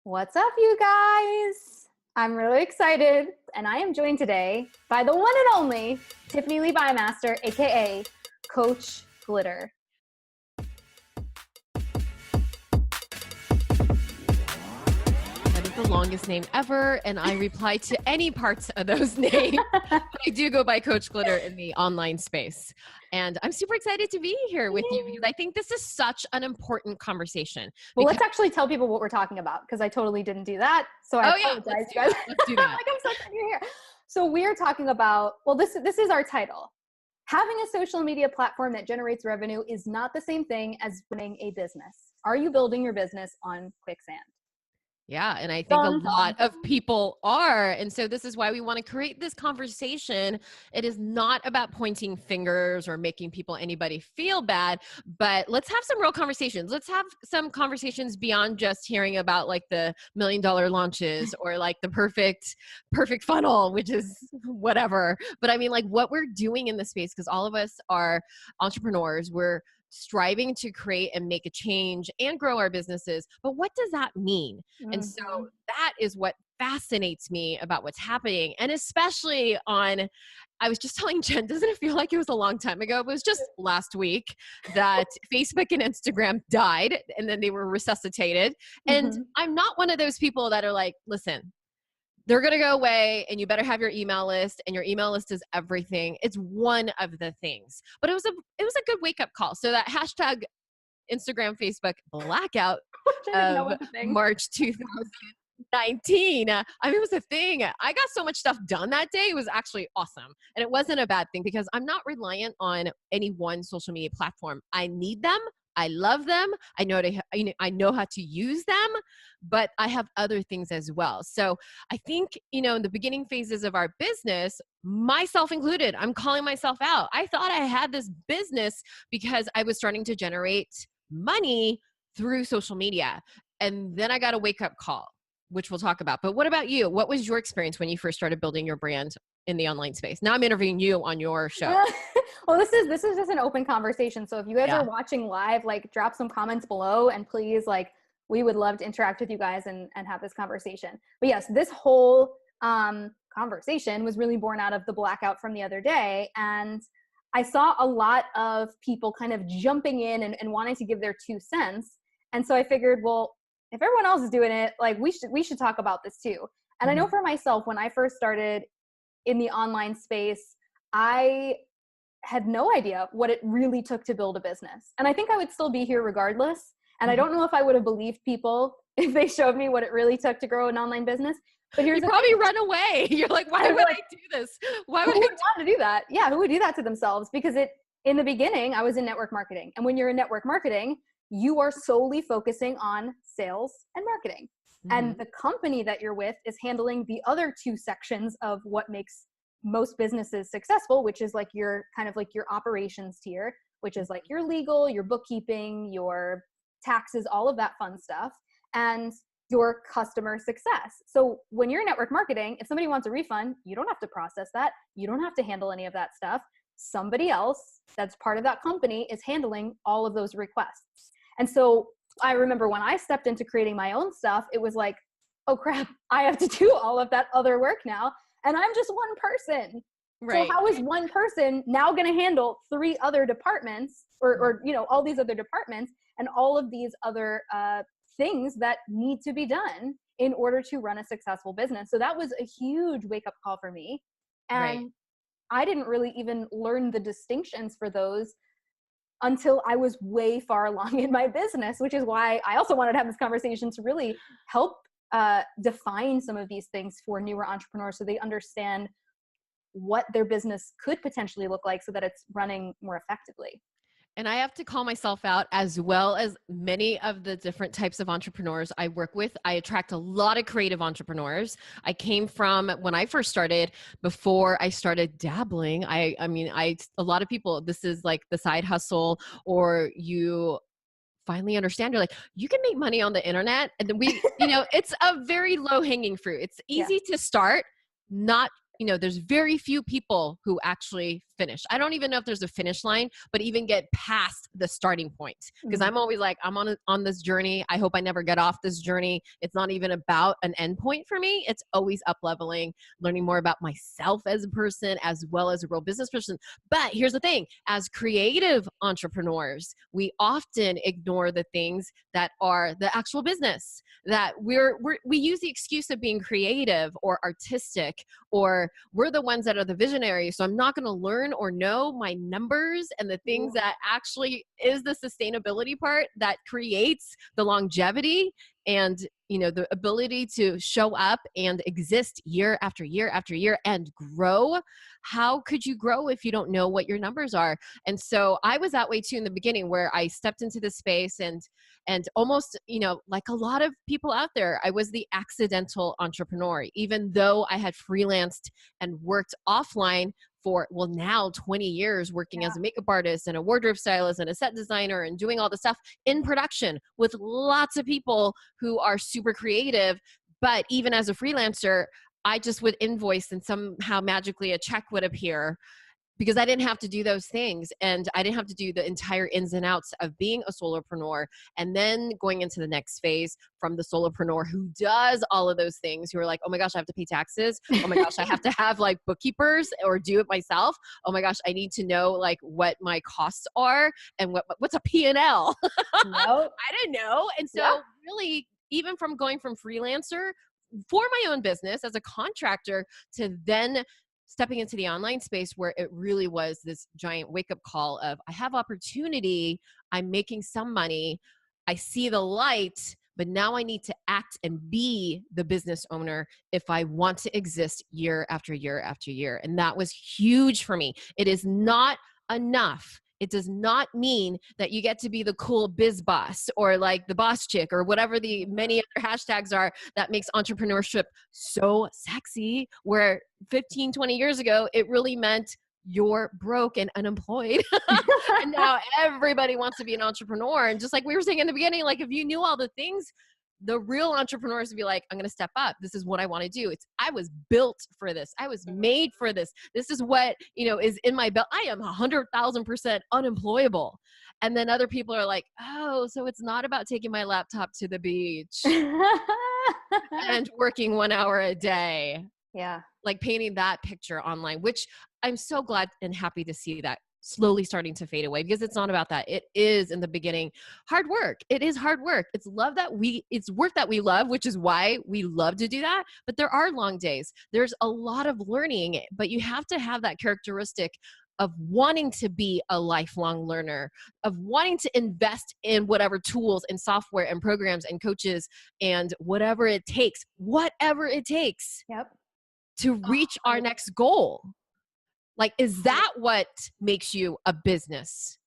What's up, you guys? I'm really excited, and I am joined today by the one and only Tiffany Lee Bymaster, aka Coach Glitter. That is the longest name ever, and I reply to any parts of those names. I do go by Coach Glitter in the online space. And I'm super excited to be here with you because I think this is such an important conversation. Well, let's actually tell people what we're talking about because I totally didn't do that. So I apologize, you guys. Let's do that. Like, I'm so glad you're here. So we're talking about, well, this is our title. Having a social media platform that generates revenue is not the same thing as running a business. Are you building your business on quicksand? Yeah, and I think a lot of people are. And so this is why we want to create this conversation. It is not about pointing fingers or making anybody feel bad, but let's have some real conversations. Let's have some conversations beyond just hearing about like the $1 million launches or like the perfect funnel, which is whatever. But I mean like what we're doing in the space, because all of us are entrepreneurs. We're striving to create and make a change and grow our businesses. But what does that mean? Mm-hmm. And so that is what fascinates me about what's happening. And especially I was just telling Jen, doesn't it feel like it was a long time ago? It was just last week that Facebook and Instagram died and then they were resuscitated. Mm-hmm. And I'm not one of those people that are like, listen, they're going to go away and you better have your email list, and your email list is everything. It's one of the things, but it was a good wake up call. So that hashtag Instagram, Facebook blackout of March 2019. I mean, it was a thing. I got so much stuff done that day. It was actually awesome. And it wasn't a bad thing because I'm not reliant on any one social media platform. I need them. I love them. I know how to use them, but I have other things as well. So I think, in the beginning phases of our business, myself included, I'm calling myself out. I thought I had this business because I was starting to generate money through social media. And then I got a wake-up call, which we'll talk about. But what about you? What was your experience when you first started building your brand in the online space? Now I'm interviewing you on your show. Well, this is just an open conversation. So if you guys are watching live, like drop some comments below and please, like, we would love to interact with you guys and have this conversation. But yes, this whole conversation was really born out of the blackout from the other day. And I saw a lot of people kind of jumping in and wanting to give their 2 cents. And so I figured, well, if everyone else is doing it, like we should talk about this too. And I know for myself, when I first started in the online space, I had no idea what it really took to build a business. And I think I would still be here regardless. And I don't know if I would have believed people if they showed me what it really took to grow an online business. But here's you probably run away. You're like, why would I do this? Why would I want to do that? Yeah, who would do that to themselves? Because in the beginning, I was in network marketing. And when you're in network marketing, you are solely focusing on sales and marketing. Mm-hmm. And the company that you're with is handling the other 2 sections of what makes most businesses successful, which is like your kind of like your operations tier, which is like your legal, your bookkeeping, your taxes, all of that fun stuff, and your customer success. So when you're in network marketing, if somebody wants a refund, you don't have to process that. You don't have to handle any of that stuff. Somebody else that's part of that company is handling all of those requests. And so I remember when I stepped into creating my own stuff, it was like, oh crap, I have to do all of that other work now. And I'm just one person. Right. So how is one person now going to handle 3 other departments or all these other departments and all of these other things that need to be done in order to run a successful business? So that was a huge wake-up call for me. And I didn't really even learn the distinctions for those until I was way far along in my business, which is why I also wanted to have this conversation to really help define some of these things for newer entrepreneurs so they understand what their business could potentially look like so that it's running more effectively. And I have to call myself out, as well as many of the different types of entrepreneurs I work with. I attract a lot of creative entrepreneurs. I came from, when I first started, before I started dabbling, a lot of people, this is like the side hustle, or you finally understand, you're like, you can make money on the internet. And then it's a very low hanging fruit. It's easy to start, not there's very few people who actually finish. I don't even know if there's a finish line, but even get past the starting point. Because I'm always like, I'm on this journey. I hope I never get off this journey. It's not even about an end point for me. It's always up leveling, learning more about myself as a person, as well as a real business person. But here's the thing, as creative entrepreneurs, we often ignore the things that are the actual business, that we use the excuse of being creative or artistic, or we're the ones that are the visionaries. So I'm not going to learn or know my numbers and the things that actually is the sustainability part that creates the longevity and, the ability to show up and exist year after year after year and grow. How could you grow if you don't know what your numbers are? And so I was that way too in the beginning, where I stepped into this space and almost, like a lot of people out there, I was the accidental entrepreneur, even though I had freelanced and worked offline for, now 20 years, working as a makeup artist and a wardrobe stylist and a set designer and doing all the stuff in production with lots of people who are super creative. But even as a freelancer, I just would invoice and somehow magically a check would appear, because I didn't have to do those things. And I didn't have to do the entire ins and outs of being a solopreneur. And then going into the next phase from the solopreneur who does all of those things, who are like, oh my gosh, I have to pay taxes. Oh my gosh, I have to have like bookkeepers or do it myself. Oh my gosh, I need to know like what my costs are and what's a P&L. Nope. I didn't know. And so really, even from going from freelancer for my own business as a contractor to then stepping into the online space, where it really was this giant wake-up call of, I have opportunity, I'm making some money, I see the light, but now I need to act and be the business owner if I want to exist year after year after year. And that was huge for me. It is not enough. It does not mean that you get to be the cool biz boss or like the boss chick or whatever the many other hashtags are that makes entrepreneurship so sexy, where 15, 20 years ago, it really meant you're broke and unemployed. And now everybody wants to be an entrepreneur. And just like we were saying in the beginning, like if you knew all the things, the real entrepreneurs would be like, I'm going to step up. This is what I want to do. I was built for this. I was made for this. This is what, is in my belt. I am 100,000% unemployable. And then other people are like, oh, so it's not about taking my laptop to the beach and working 1 hour a day. Yeah. Like painting that picture online, which I'm so glad and happy to see that slowly starting to fade away, because it's not about that. It is in the beginning hard work. It is hard work. It's it's work that we love, which is why we love to do that. But there are long days. There's a lot of learning, but you have to have that characteristic of wanting to be a lifelong learner, of wanting to invest in whatever tools and software and programs and coaches and whatever it takes to reach our next goal. Like, is that what makes you a business?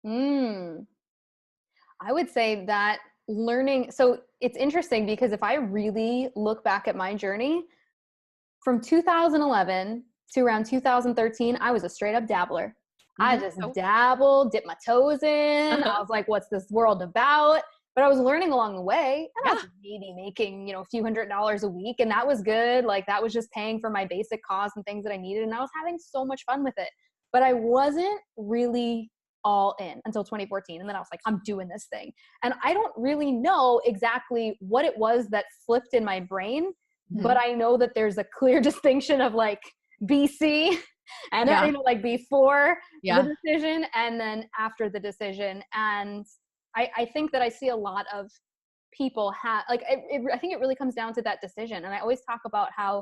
I would say that learning. So it's interesting because if I really look back at my journey from 2011 to around 2013, I was a straight up dabbler. I just dabbled, dipped my toes in. I was like, what's this world about? But I was learning along the way, and I was maybe making, a few $100s a week, and that was good. Like that was just paying for my basic costs and things that I needed, and I was having so much fun with it. But I wasn't really all in until 2014, and then I was like, I'm doing this thing. And I don't really know exactly what it was that flipped in my brain, but I know that there's a clear distinction of like BC and like before the decision and then after the decision. And I think that I see a lot of people have, like, I think it really comes down to that decision. And I always talk about how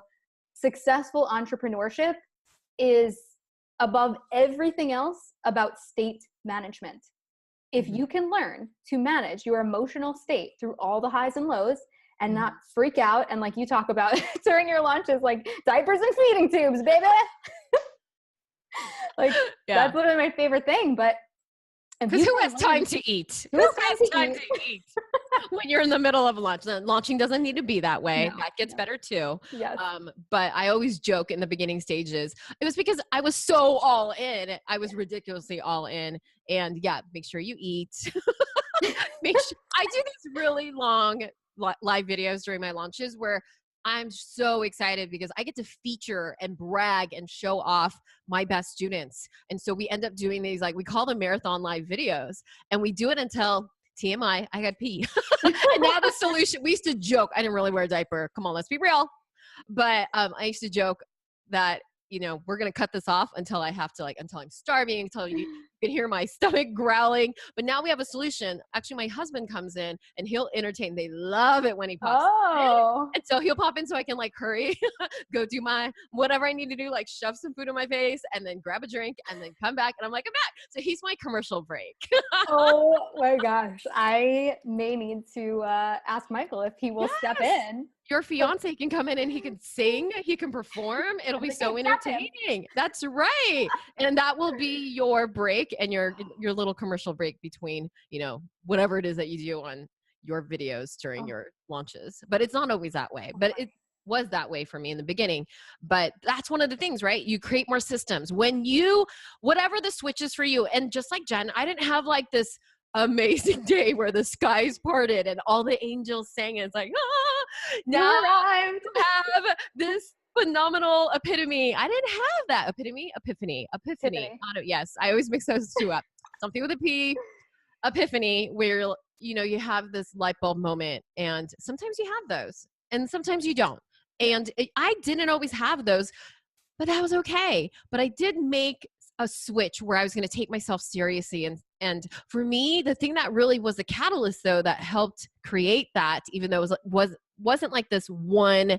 successful entrepreneurship is above everything else about state management. If you can learn to manage your emotional state through all the highs and lows and not freak out, and like you talk about during your launches, like diapers and feeding tubes, baby. Like that's literally my favorite thing. But because who has time to eat? Who has time to eat when you're in the middle of a launch? Launching doesn't need to be that way. That gets better too. Yes. But I always joke in the beginning stages, it was because I was so all in. I was ridiculously all in. And make sure you eat. I do these really long live videos during my launches where I'm so excited because I get to feature and brag and show off my best students. And so we end up doing these, like, we call them marathon live videos, and we do it until TMI, I got pee. And now the solution, we used to joke, I didn't really wear a diaper. Come on, let's be real. But I used to joke that, you know, we're going to cut this off until I have to, like, until I'm starving, until you can hear my stomach growling. But now we have a solution. Actually, my husband comes in and he'll entertain. They love it when he pops in. And so he'll pop in so I can, like, hurry, go do my, whatever I need to do, like shove some food in my face and then grab a drink and then come back. And I'm like, I'm back. So he's my commercial break. Oh my gosh. I may need to ask Michael if he will step in. Your fiance can come in and he can sing, he can perform. It'll be so entertaining. That's right. And that will be your break and your little commercial break between, you know, whatever it is that you do on your videos during your launches. But it's not always that way. But it was that way for me in the beginning. But that's one of the things, right? You create more systems. When you, whatever the switch is for you, and just like Jen, I didn't have like this amazing day where the skies parted and all the angels sang, and it's like, now I have this phenomenal epitome. I didn't have that epiphany. Yes, I always mix those two up. Something with a P, epiphany, where, you know, you have this light bulb moment, and sometimes you have those and sometimes you don't. And I didn't always have those, but that was okay. But I did make a switch where I was going to take myself seriously. And for me, the thing that really was the catalyst, though, that helped create that, even though it wasn't like this one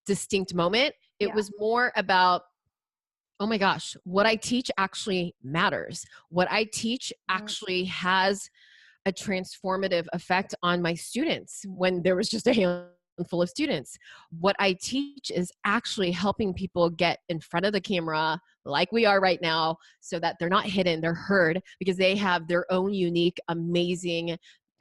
distinct moment, it was more about, oh my gosh, what I teach actually matters. What I teach actually has a transformative effect on my students when there was just a handful of students. What I teach is actually helping people get in front of the camera like we are right now, so that they're not hidden, they're heard, because they have their own unique, amazing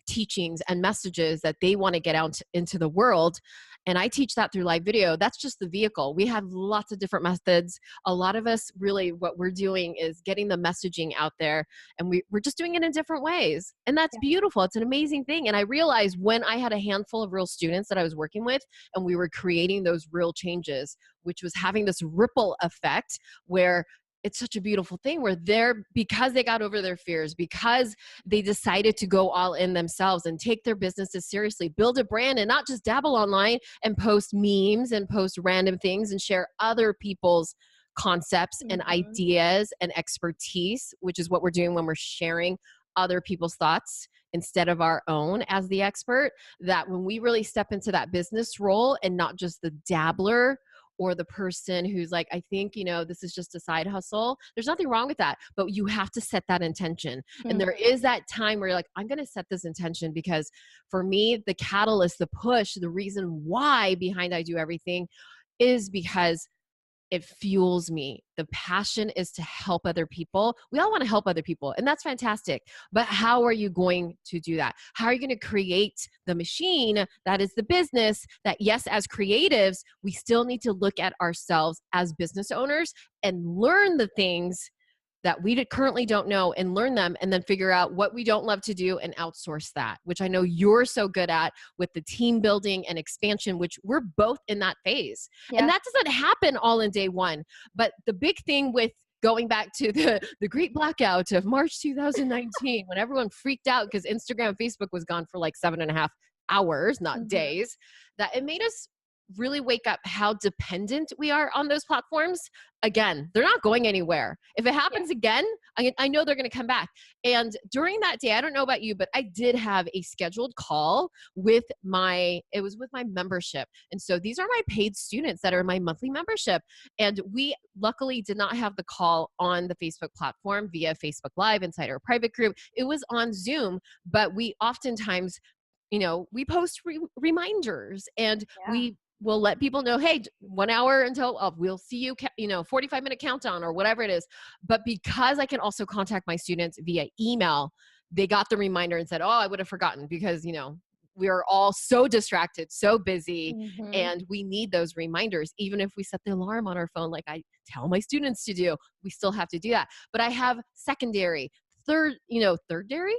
teachings and messages that they want to get out into the world. And I teach that through live video. That's just the vehicle. We have lots of different methods. A lot of us, really, what we're doing is getting the messaging out there, and we're just doing it in different ways. And that's beautiful. It's an amazing thing. And I realized when I had a handful of real students that I was working with, and we were creating those real changes, which was having this ripple effect where it's such a beautiful thing, where because they got over their fears, because they decided to go all in themselves and take their businesses seriously, build a brand, and not just dabble online and post memes and post random things and share other people's concepts and ideas and expertise, which is what we're doing when we're sharing other people's thoughts instead of our own as the expert. That when we really step into that business role and not just the dabbler or the person who's like, I think, you know, this is just a side hustle. There's nothing wrong with that, but you have to set that intention. And there is that time where you're like, I'm going to set this intention, because for me, the catalyst, the push, the reason why behind I do everything is because it fuels me. The passion is to help other people. We all want to help other people, and that's fantastic. But how are you going to do that? How are you going to create the machine that is the business that, yes, as creatives, we still need to look at ourselves as business owners and learn the things that we currently don't know, and learn them, and then figure out what we don't love to do and outsource that, which I know you're so good at with the team building and expansion, which we're both in that phase. And that doesn't happen all in day one. But the big thing with going back to the great blackout of March 2019, when everyone freaked out because Instagram and Facebook was gone for like 7.5 hours, not days, that it made us really wake up how dependent we are on those platforms. Again, they're not going anywhere. If it happens again, I know they're going to come back. And during that day, I don't know about you, but I did have a scheduled call with it was with my membership. And so these are my paid students that are my monthly membership. And we luckily did not have the call on the Facebook platform via Facebook Live inside our private group. It was on Zoom, but we oftentimes, you know, we post reminders, and we'll let people know, hey, 1 hour until we'll see you, 45-minute countdown or whatever it is. But because I can also contact my students via email, they got the reminder and said, oh, I would have forgotten, because, you know, we are all so distracted, so busy, and we need those reminders. Even if we set the alarm on our phone, like I tell my students to do, we still have to do that. But I have secondary, third, third dairy,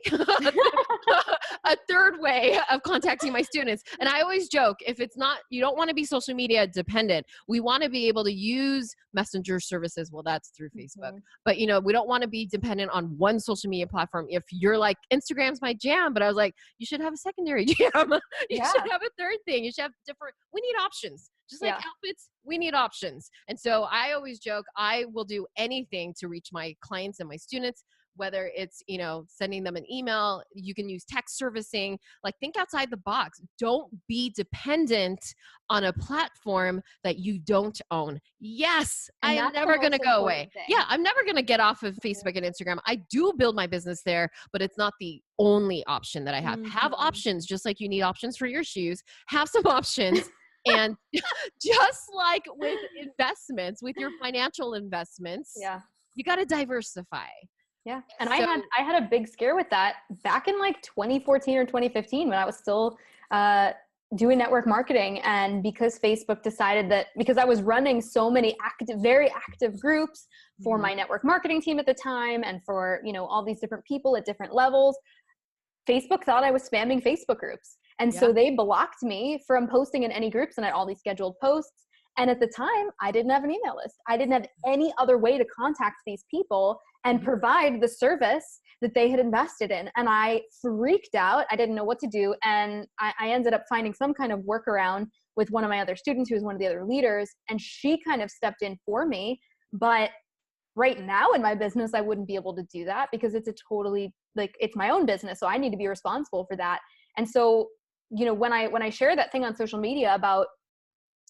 a third way of contacting my students. And I always joke, if it's not, you don't want to be social media dependent. We want to be able to use messenger services. Well, that's through Facebook, but we don't want to be dependent on one social media platform. If you're like, Instagram's my jam, but I was like, you should have a secondary jam. You should have a third thing. You should have we need options. Just like outfits, we need options. And so I always joke, I will do anything to reach my clients and my students, whether it's, sending them an email. You can use text servicing, like think outside the box. Don't be dependent on a platform that you don't own. Yes, I am never going to go away. Yeah, I'm never going to get off of Facebook and Instagram. I do build my business there, but it's not the only option that I have. Have options, just like you need options for your shoes. Have some options. And just like with investments, with your financial investments, you got to diversify. Yeah. And so, I had a big scare with that back in like 2014 or 2015 when I was still doing network marketing. And because Facebook decided that, because I was running so many very active groups for my network marketing team at the time, and for, all these different people at different levels, Facebook thought I was spamming Facebook groups. And so they blocked me from posting in any groups, and I had all these scheduled posts. And at the time, I didn't have an email list. I didn't have any other way to contact these people and provide the service that they had invested in. And I freaked out. I didn't know what to do. And I ended up finding some kind of workaround with one of my other students, who was one of the other leaders. And she kind of stepped in for me. But right now in my business, I wouldn't be able to do that, because it's it's my own business. So I need to be responsible for that. And so, when I share that thing on social media about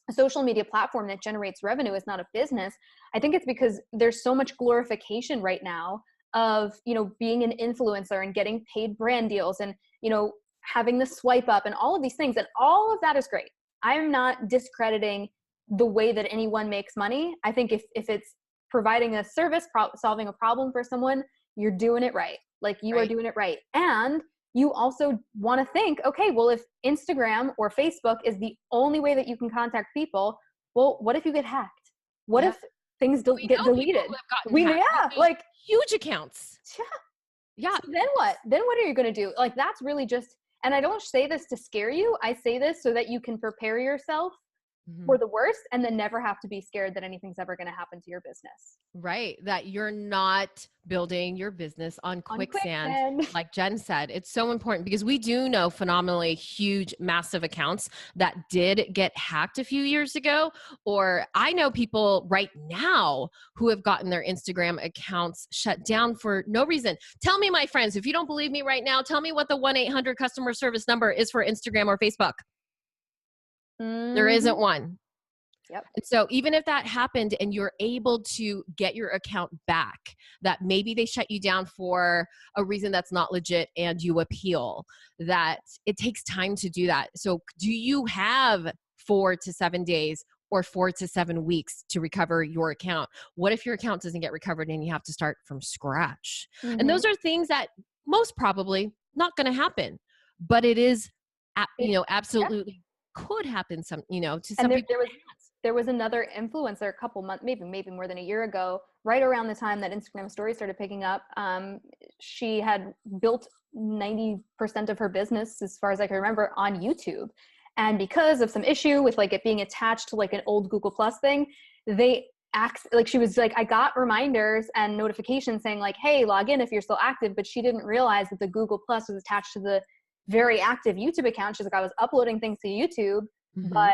a social media platform that generates revenue is not a business, I think it's because there's so much glorification right now of, being an influencer and getting paid brand deals and, having the swipe up and all of these things. And all of that is great. I'm not discrediting the way that anyone makes money. I think if it's providing a service, solving a problem for someone, you're doing it right. Like you are doing it right. And you also want to think, okay, well, if Instagram or Facebook is the only way that you can contact people, well, what if you get hacked? What if things get deleted? Like huge accounts. Yeah. So then what? Then what are you going to do? Like, that's really just, and I don't say this to scare you. I say this so that you can prepare yourself for the worst, and then never have to be scared that anything's ever going to happen to your business. Right. That you're not building your business on quicksand. Like Jen said, it's so important, because we do know phenomenally huge, massive accounts that did get hacked a few years ago. Or I know people right now who have gotten their Instagram accounts shut down for no reason. Tell me, my friends, if you don't believe me right now, tell me what the 1-800 customer service number is for Instagram or Facebook. There isn't one. Yep. And so even if that happened and you're able to get your account back, that maybe they shut you down for a reason that's not legit and you appeal, that it takes time to do that. So do you have 4 to 7 days or 4 to 7 weeks to recover your account? What if your account doesn't get recovered and you have to start from scratch? And those are things that most probably not going to happen, but it is, absolutely could happen to some people. There was another influencer a couple months, maybe more than a year ago, right around the time that Instagram stories started picking up. She had built 90% of her business, as far as I can remember, on YouTube. And because of some issue with like it being attached to like an old Google Plus thing, she was like, I got reminders and notifications saying like, hey, log in if you're still active. But she didn't realize that the Google Plus was attached to the very active YouTube account. She's like, I was uploading things to YouTube, but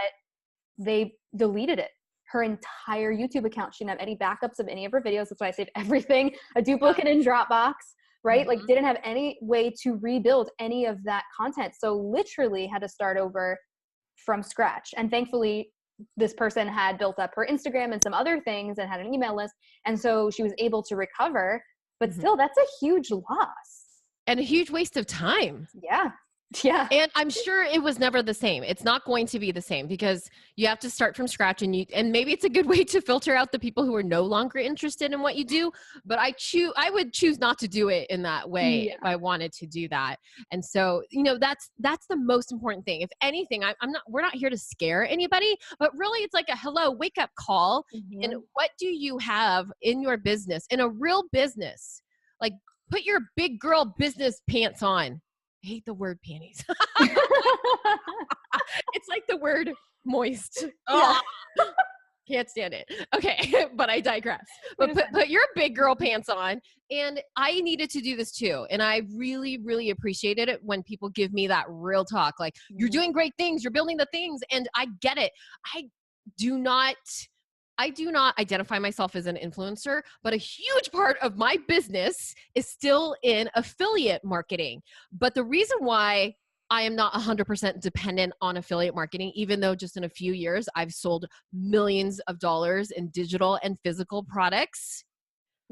they deleted it. Her entire YouTube account. She didn't have any backups of any of her videos. That's why I saved everything, a duplicate in Dropbox, right? Like didn't have any way to rebuild any of that content. So literally had to start over from scratch. And thankfully this person had built up her Instagram and some other things and had an email list. And so she was able to recover, but still that's a huge loss. And a huge waste of time. Yeah. Yeah. And I'm sure it was never the same. It's not going to be the same, because you have to start from scratch, and maybe it's a good way to filter out the people who are no longer interested in what you do. But I would choose not to do it in that way if I wanted to do that. And so, that's the most important thing. If anything, we're not here to scare anybody, but really it's like a hello, wake up call. And what do you have in your business, in a real business? Like, put your big girl business pants on. I hate the word panties. It's like the word moist. Yeah. Oh, can't stand it. Okay, but I digress. But put your big girl pants on. And I needed to do this too. And I really, really appreciated it when people give me that real talk. Like, you're doing great things. You're building the things. And I get it. I do not identify myself as an influencer, but a huge part of my business is still in affiliate marketing. But the reason why I am not 100% dependent on affiliate marketing, even though just in a few years, I've sold millions of dollars in digital and physical products.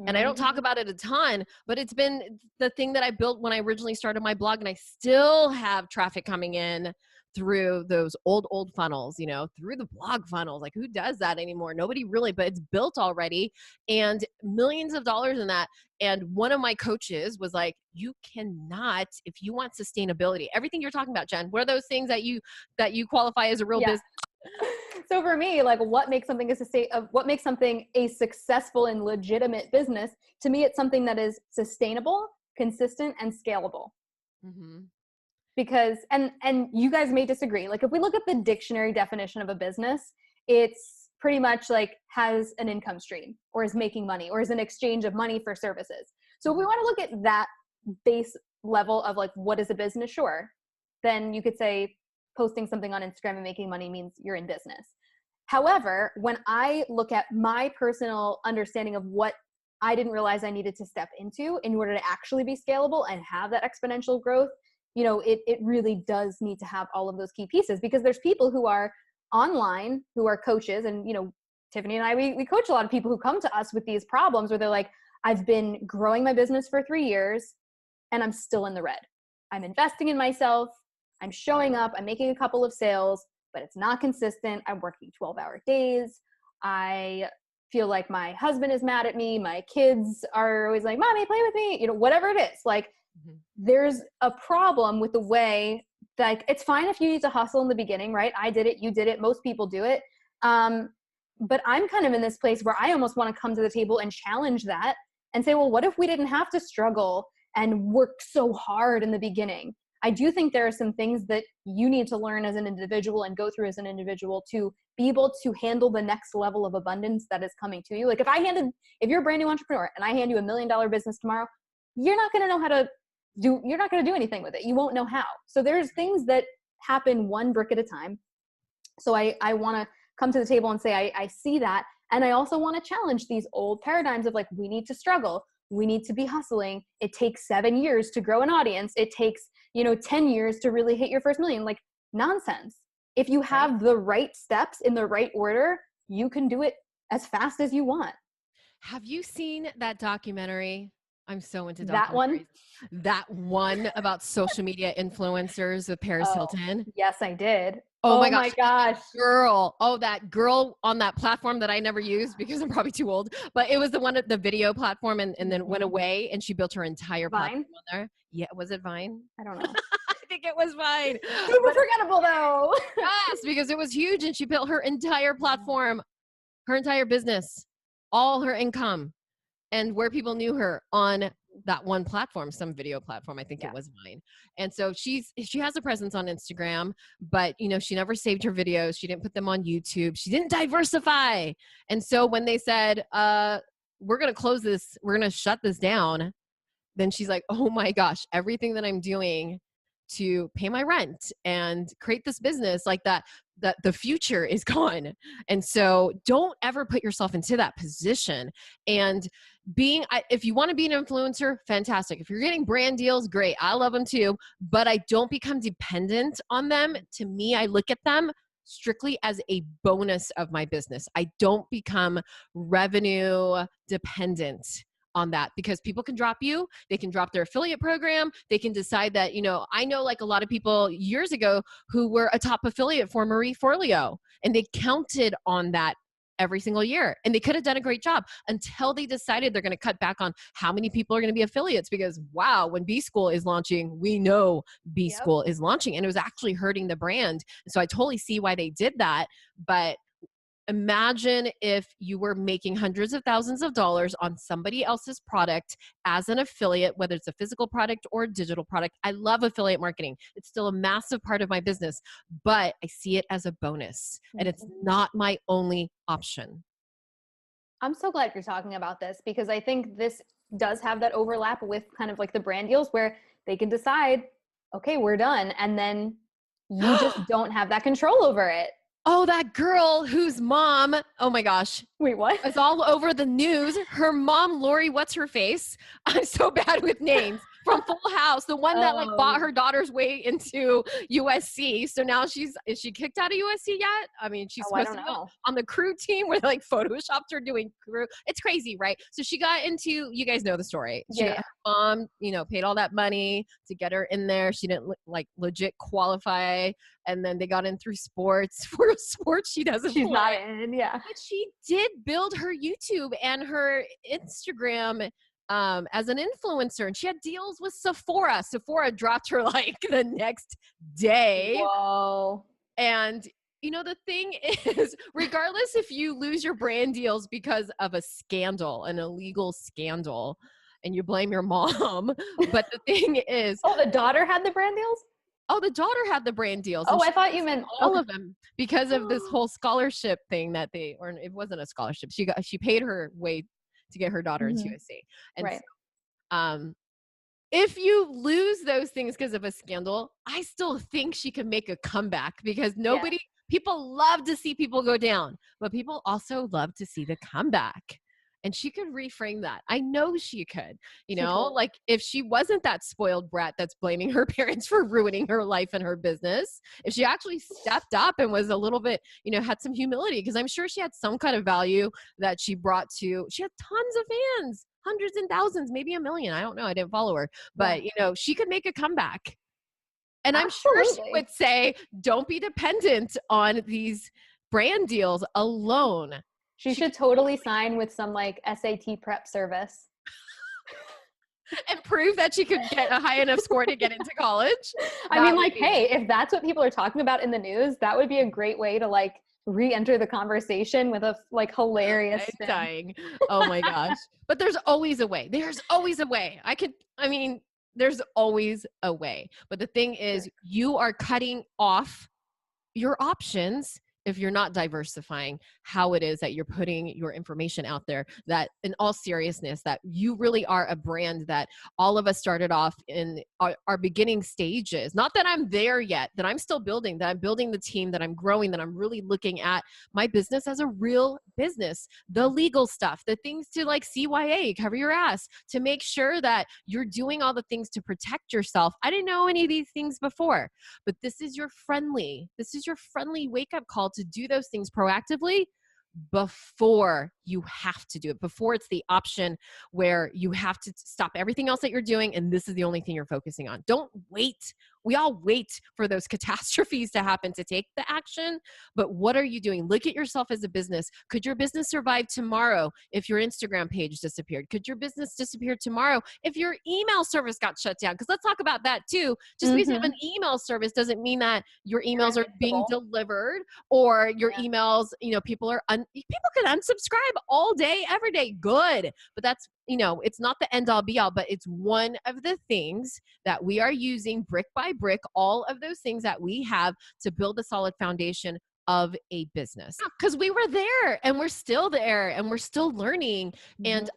And I don't talk about it a ton, but it's been the thing that I built when I originally started my blog, and I still have traffic coming in through those old funnels, through the blog funnels. Like, who does that anymore? Nobody really, but it's built already, and millions of dollars in that. And one of my coaches was like, you cannot, if you want sustainability, everything you're talking about, Jen, what are those things that you qualify as a real business? So for me, like, what makes something a successful and legitimate business? To me, it's something that is sustainable, consistent, and scalable. Because, and you guys may disagree. Like, if we look at the dictionary definition of a business, it's pretty much like has an income stream, or is making money, or is an exchange of money for services. So if we want to look at that base level of like, what is a business? Sure. Then you could say posting something on Instagram and making money means you're in business. However, when I look at my personal understanding of what I didn't realize I needed to step into in order to actually be scalable and have that exponential growth, it really does need to have all of those key pieces, because there's people who are online, who are coaches. And, Tiffany and I, we coach a lot of people who come to us with these problems where they're like, I've been growing my business for 3 years and I'm still in the red. I'm investing in myself. I'm showing up. I'm making a couple of sales, but it's not consistent. I'm working 12-hour days. I feel like my husband is mad at me. My kids are always like, Mommy, play with me. Whatever it is. Like, there's a problem with the way that, it's fine if you need to hustle in the beginning, right? I did it. You did it. Most people do it. But I'm kind of in this place where I almost want to come to the table and challenge that and say, well, what if we didn't have to struggle and work so hard in the beginning? I do think there are some things that you need to learn as an individual and go through as an individual to be able to handle the next level of abundance that is coming to you. Like, if you're a brand new entrepreneur and I hand you $1 million business tomorrow, you're not going to do anything with it. You won't know how. So there's things that happen one brick at a time. So I want to come to the table and say, I see that. And I also want to challenge these old paradigms of like, we need to struggle. We need to be hustling. It takes 7 years to grow an audience. It takes, 10 years to really hit your first million. Like, nonsense. If you have the right steps in the right order, you can do it as fast as you want. Have you seen that documentary? I'm so into documentaries. That one about social media influencers with Paris Hilton. Yes, I did. Oh my gosh. That girl on that platform that I never used because I'm probably too old, but it was the one at the video platform and then went away, and she built her entire platform on there. Yeah. Was it Vine? I don't know. I think it was Vine. Super forgettable though. Yes, because it was huge, and she built her entire platform, her entire business, all her income, and where people knew her on that one platform, some video platform. I think it was Vine. And so she has a presence on Instagram, but she never saved her videos. She didn't put them on YouTube. She didn't diversify. And so when they said, we're going to close this, we're going to shut this down, then she's like, oh my gosh, everything that I'm doing to pay my rent and create this business like that the future is gone. And so don't ever put yourself into that position. And if you want to be an influencer, fantastic. If you're getting brand deals, great. I love them too, but I don't become dependent on them. To me, I look at them strictly as a bonus of my business. I don't become revenue dependent on that, because people can drop you, they can drop their affiliate program, they can decide that, I know like a lot of people years ago who were a top affiliate for Marie Forleo, and they counted on that every single year, and they could have done a great job until they decided they're going to cut back on how many people are going to be affiliates, because wow, when B School is launching, we know B School is launching, and it was actually hurting the brand. So I totally see why they did that. But imagine if you were making hundreds of thousands of dollars on somebody else's product as an affiliate, whether it's a physical product or a digital product. I love affiliate marketing. It's still a massive part of my business, but I see it as a bonus and it's not my only option. I'm so glad you're talking about this because I think this does have that overlap with kind of like the brand deals where they can decide, okay, we're done. And then you just don't have that control over it. Oh, that girl whose mom, oh my gosh. Wait, what? It's all over the news. Her mom, Lori, what's her face? I'm so bad with names. From Full House, the one that like bought her daughter's way into USC. So now is she kicked out of USC yet? I mean, she's supposed to be on the crew team where they like photoshopped her doing crew. It's crazy, right? So she got into, you guys know the story. Her mom, paid all that money to get her in there. She didn't like legit qualify. And then they got in through sports for a sport she doesn't She's play. not in, yeah. But she did build her YouTube and her Instagram as an influencer, and she had deals with Sephora. Sephora dropped her like the next day. Whoa. And the thing is, regardless if you lose your brand deals because of a scandal, an illegal scandal, and you blame your mom, but the thing is, the daughter had the brand deals? Oh, the daughter had the brand deals. Oh, I thought you meant all of them because of this whole scholarship thing that or it wasn't a scholarship. She paid her way to get her daughter into USC. And so, if you lose those things because of a scandal, I still think she can make a comeback because people love to see people go down, but people also love to see the comeback. And she could reframe that. I know she could, like if she wasn't that spoiled brat that's blaming her parents for ruining her life and her business, if she actually stepped up and was a little bit, had some humility, because I'm sure she had some kind of value that she brought to, she had tons of fans, hundreds and thousands, maybe 1 million. I don't know. I didn't follow her, but she could make a comeback. And I'm sure she would say, don't be dependent on these brand deals alone. She should totally sign with some like SAT prep service. And prove that she could get a high enough score to get into college. I mean, like, hey, if that's what people are talking about in the news, that would be a great way to like re-enter the conversation with a like hilarious spin. Dying. Oh my gosh. But there's always a way. There's always a way. There's always a way. But the thing is, you are cutting off your options if you're not diversifying how it is that you're putting your information out there, that in all seriousness, that you really are a brand that all of us started off in our beginning stages. Not that I'm there yet, that I'm still building, that I'm building the team, that I'm growing, that I'm really looking at my business as a real business, the legal stuff, the things to like CYA, cover your ass, to make sure that you're doing all the things to protect yourself. I didn't know any of these things before, but this is your friendly wake-up call to do those things proactively before you have to do it, before it's the option where you have to stop everything else that you're doing and this is the only thing you're focusing on. Don't wait. We all wait for those catastrophes to happen to take the action, but what are you doing? Look at yourself as a business. Could your business survive tomorrow if your Instagram page disappeared? Could your business disappear tomorrow if your email service got shut down? Because let's talk about that too. Just because you have an email service doesn't mean that your emails are being delivered or your emails, people can unsubscribe all day, every day. Good. But that's, it's not the end all be all, but it's one of the things that we are using brick by brick, all of those things that we have to build a solid foundation of a business. Because we were there and we're still there and we're still learning. And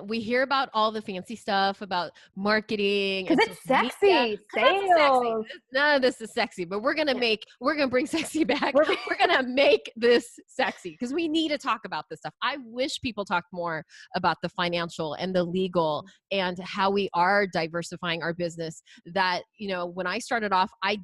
we hear about all the fancy stuff about marketing. Because it's sexy. Sales. None of this is sexy, but we're going to bring sexy back. We're going to make this sexy because we need to talk about this stuff. I wish people talked more about the financial and the legal and how we are diversifying our business. That, when I started off, I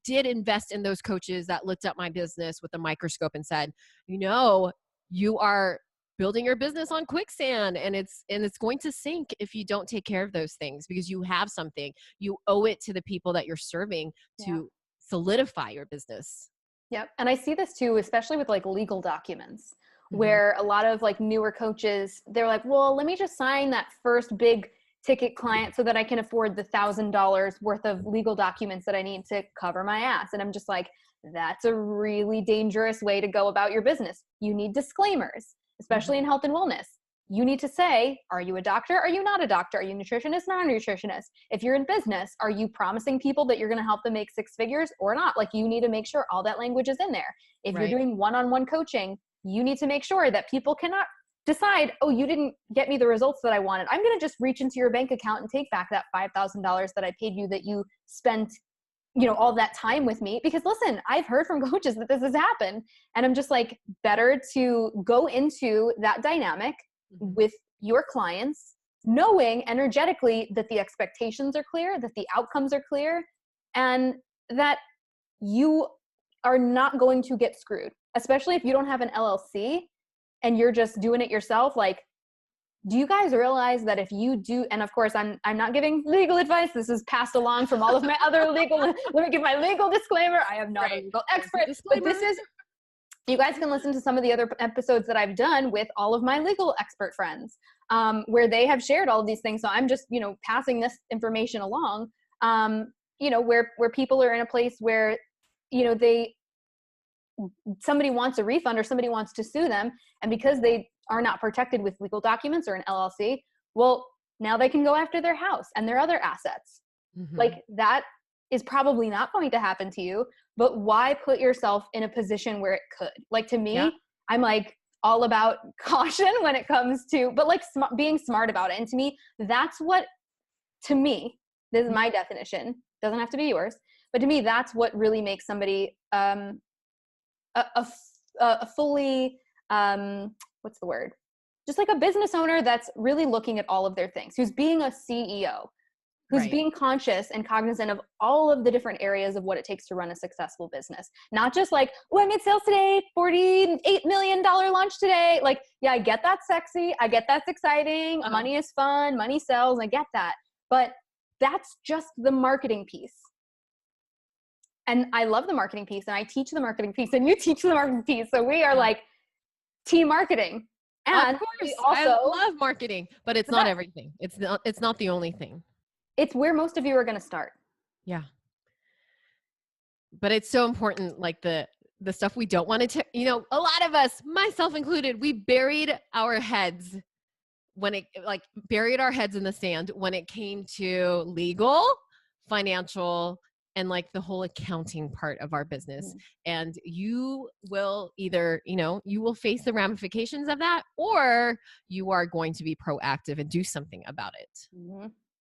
did invest in those coaches that looked at my business with a microscope and said, you are building your business on quicksand and it's going to sink if you don't take care of those things because you have something. You owe it to the people that you're serving to solidify your business. Yep. And I see this too, especially with like legal documents where a lot of like newer coaches, they're like, well, let me just sign that first big ticket client so that I can afford the $1,000 worth of legal documents that I need to cover my ass. And I'm just like, that's a really dangerous way to go about your business. You need disclaimers, especially in health and wellness. You need to say, are you a doctor? Are you not a doctor? Are you a nutritionist, not a nutritionist? If you're in business, are you promising people that you're going to help them make 6 figures or not? Like, you need to make sure all that language is in there. If you're doing one-on-one coaching, you need to make sure that people cannot decide, oh, you didn't get me the results that I wanted. I'm going to just reach into your bank account and take back that $5,000 that I paid you, that you spent, you know, all that time with me. Because listen, I've heard from coaches that this has happened, and I'm just like, better to go into that dynamic with your clients, knowing energetically that the expectations are clear, that the outcomes are clear, and that you are not going to get screwed, especially if you don't have an LLC and you're just doing it yourself. Like, do you guys realize that if you do, and of course I'm not giving legal advice, this is passed along from all of my other legal, let me give my legal disclaimer. I am not a legal expert, but this is, you guys can listen to some of the other episodes that I've done with all of my legal expert friends, where they have shared all of these things. So I'm just, you know, passing this information along, you know, where people are in a place where, you know, somebody wants a refund or somebody wants to sue them. And because they are not protected with legal documents or an LLC, well, now they can go after their house and their other assets. Like, that is probably not going to happen to you, but why put yourself in a position where it could? Like, to me, I'm like all about caution when it comes to, but like being smart about it. And to me, that's what, to me, this is my definition, doesn't have to be yours, but to me, that's what really makes somebody a fully, what's the word? Just like a business owner that's really looking at all of their things, who's being a CEO, who's being conscious and cognizant of all of the different areas of what it takes to run a successful business. Not just like, oh, I made sales today, $48 million launch today. Like, yeah, I get that's sexy. I get that's exciting. Money is fun. Money sells. I get that. But that's just the marketing piece. And I love the marketing piece, and I teach the marketing piece, and you teach the marketing piece. So we are like team marketing. And of course, also, I love marketing, but it's not everything. It's not the only thing. It's where most of you are going to start. Yeah. But it's so important, like the stuff we don't want to, you know, a lot of us, myself included, we buried our heads buried our heads in the sand when it came to legal, financial, and like the whole accounting part of our business. And you will either, you know, you will face the ramifications of that, or you are going to be proactive and do something about it.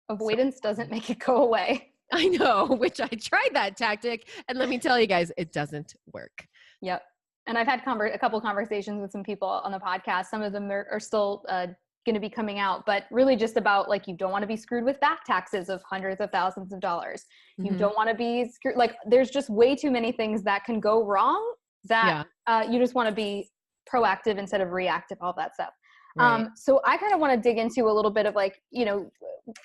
Avoidance doesn't make it go away. I know, which I tried that tactic, and let me tell you guys, it doesn't work. Yep. And I've had a couple conversations with some people on the podcast. Some of them are still going to be coming out, but really just about like, you don't want to be screwed with back taxes of hundreds of thousands of dollars. You don't want to be screwed. Like, there's just way too many things that can go wrong that you just want to be proactive instead of reactive, all that stuff. Right. So I kind of want to dig into a little bit of like, you know,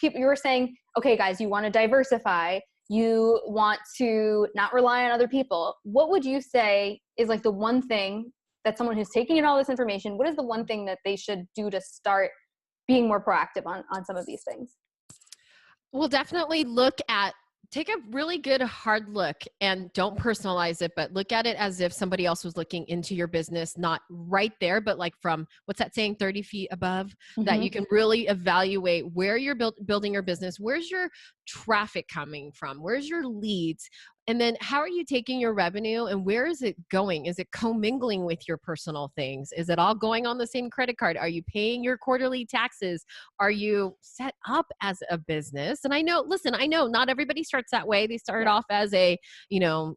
people, you were saying, okay, guys, you want to diversify. You want to not rely on other people. What would you say is like the one thing that someone who's taking in all this information, what is the one thing that they should do to start being more proactive on some of these things? Well, definitely take a really good hard look, and don't personalize it, but look at it as if somebody else was looking into your business, not right there, but like from, what's that saying, 30 feet above, that you can really evaluate where you're building your business. Where's your traffic coming from? Where's your leads? And then how are you taking your revenue, and where is it going? Is it commingling with your personal things? Is it all going on the same credit card? Are you paying your quarterly taxes? Are you set up as a business? And I know not everybody starts that way. They start off as a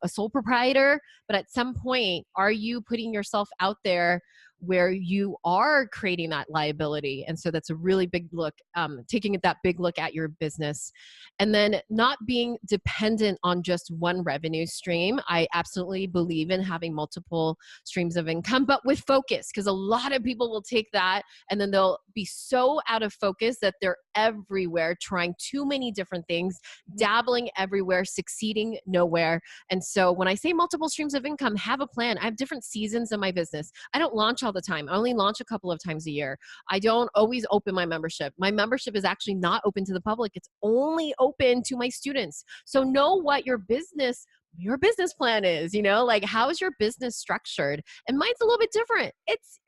sole proprietor, but at some point, are you putting yourself out there where you are creating that liability? And so that's a really big look, taking that big look at your business, and then not being dependent on just one revenue stream. I absolutely believe in having multiple streams of income, but with focus, because a lot of people will take that and then they'll be so out of focus that they're everywhere, trying too many different things, dabbling everywhere, succeeding nowhere. And so when I say multiple streams of income, have a plan. I have different seasons in my business. I don't launch all the time. I only launch a couple of times a year. I don't always open my membership. My membership is actually not open to the public. It's only open to my students. So know what your business your business plan is, like how is your business structured? And mine's a little bit different. It's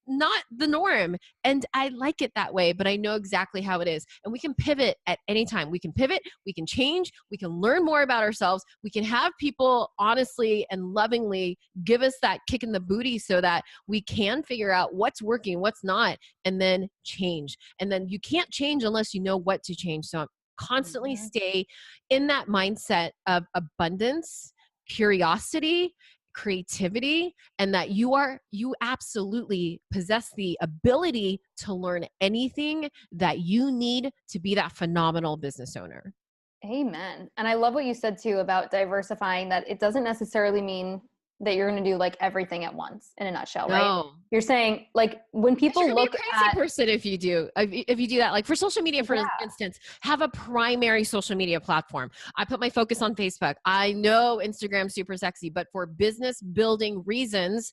not the norm. And I like it that way, but I know exactly how it is. And we can pivot at any time. We can pivot, we can change, we can learn more about ourselves. We can have people honestly and lovingly give us that kick in the booty so that we can figure out what's working, what's not, and then change. And then you can't change unless you know what to change. So constantly stay in that mindset of abundance, curiosity, creativity, and that you absolutely possess the ability to learn anything that you need to be that phenomenal business owner. Amen. And I love what you said too about diversifying, that it doesn't necessarily mean that you're going to do like everything at once in a nutshell, right? You're saying like when people look look at a crazy person if you do that, like for social media, for instance, have a primary social media platform. I put my focus on Facebook. I know Instagram's super sexy, but for business building reasons,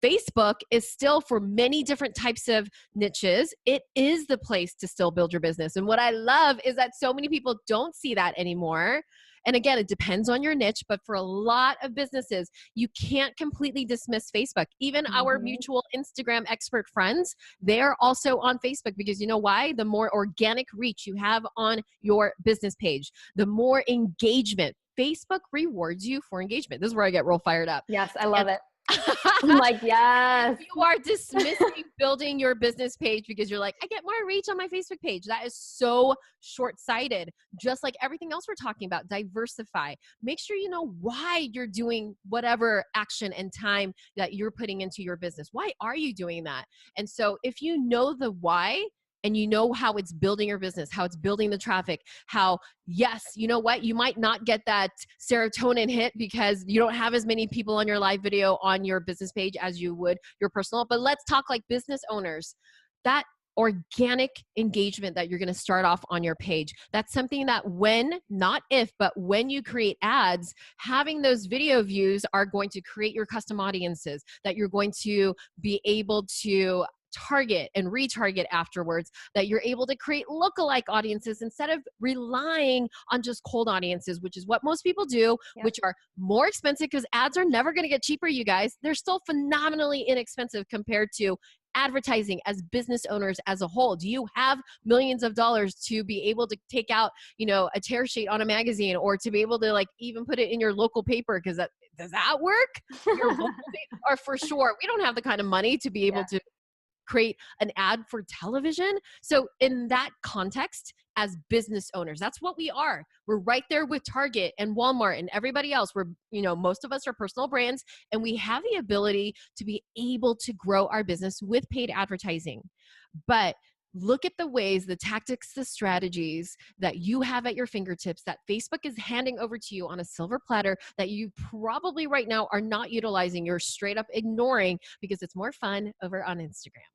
Facebook is still, for many different types of niches, it is the place to still build your business. And what I love is that so many people don't see that anymore. And again, it depends on your niche, but for a lot of businesses, you can't completely dismiss Facebook. Even our mutual Instagram expert friends, they're also on Facebook, because you know why? The more organic reach you have on your business page, the more engagement. Facebook rewards you for engagement. This is where I get real fired up. Yes, I love it. I'm like, yes. You are dismissing building your business page because you're like, I get more reach on my Facebook page. That is so short-sighted. Just like everything else we're talking about, diversify. Make sure you know why you're doing whatever action and time that you're putting into your business. Why are you doing that? And so if you know the why, and you know how it's building your business, how it's building the traffic, how, yes, you know what? You might not get that serotonin hit because you don't have as many people on your live video on your business page as you would your personal. But let's talk like business owners. That organic engagement that you're going to start off on your page, that's something that when, not if, but when you create ads, having those video views are going to create your custom audiences that you're going to be able to target and retarget afterwards, that you're able to create lookalike audiences instead of relying on just cold audiences, which is what most people do, which are more expensive because ads are never going to get cheaper, you guys. They're still phenomenally inexpensive compared to advertising as business owners as a whole. Do you have millions of dollars to be able to take out, a tear sheet on a magazine, or to be able to like even put it in your local paper? Because does that work? Your local paper, or for sure, we don't have the kind of money to be able to create an ad for television. So in that context, as business owners, that's what we are. We're right there with Target and Walmart and everybody else. We're, most of us are personal brands, and we have the ability to be able to grow our business with paid advertising. But look at the ways, the tactics, the strategies that you have at your fingertips that Facebook is handing over to you on a silver platter that you probably right now are not utilizing. You're straight up ignoring because it's more fun over on Instagram.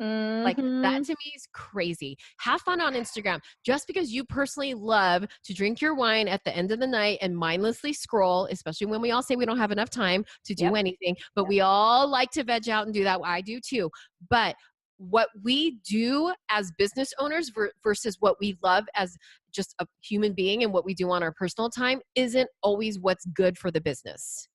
Like that to me is crazy. Have fun on Instagram. Just because you personally love to drink your wine at the end of the night and mindlessly scroll, especially when we all say we don't have enough time to do anything, but we all like to veg out and do that. I do too. But what we do as business owners versus what we love as just a human being and what we do on our personal time isn't always what's good for the business.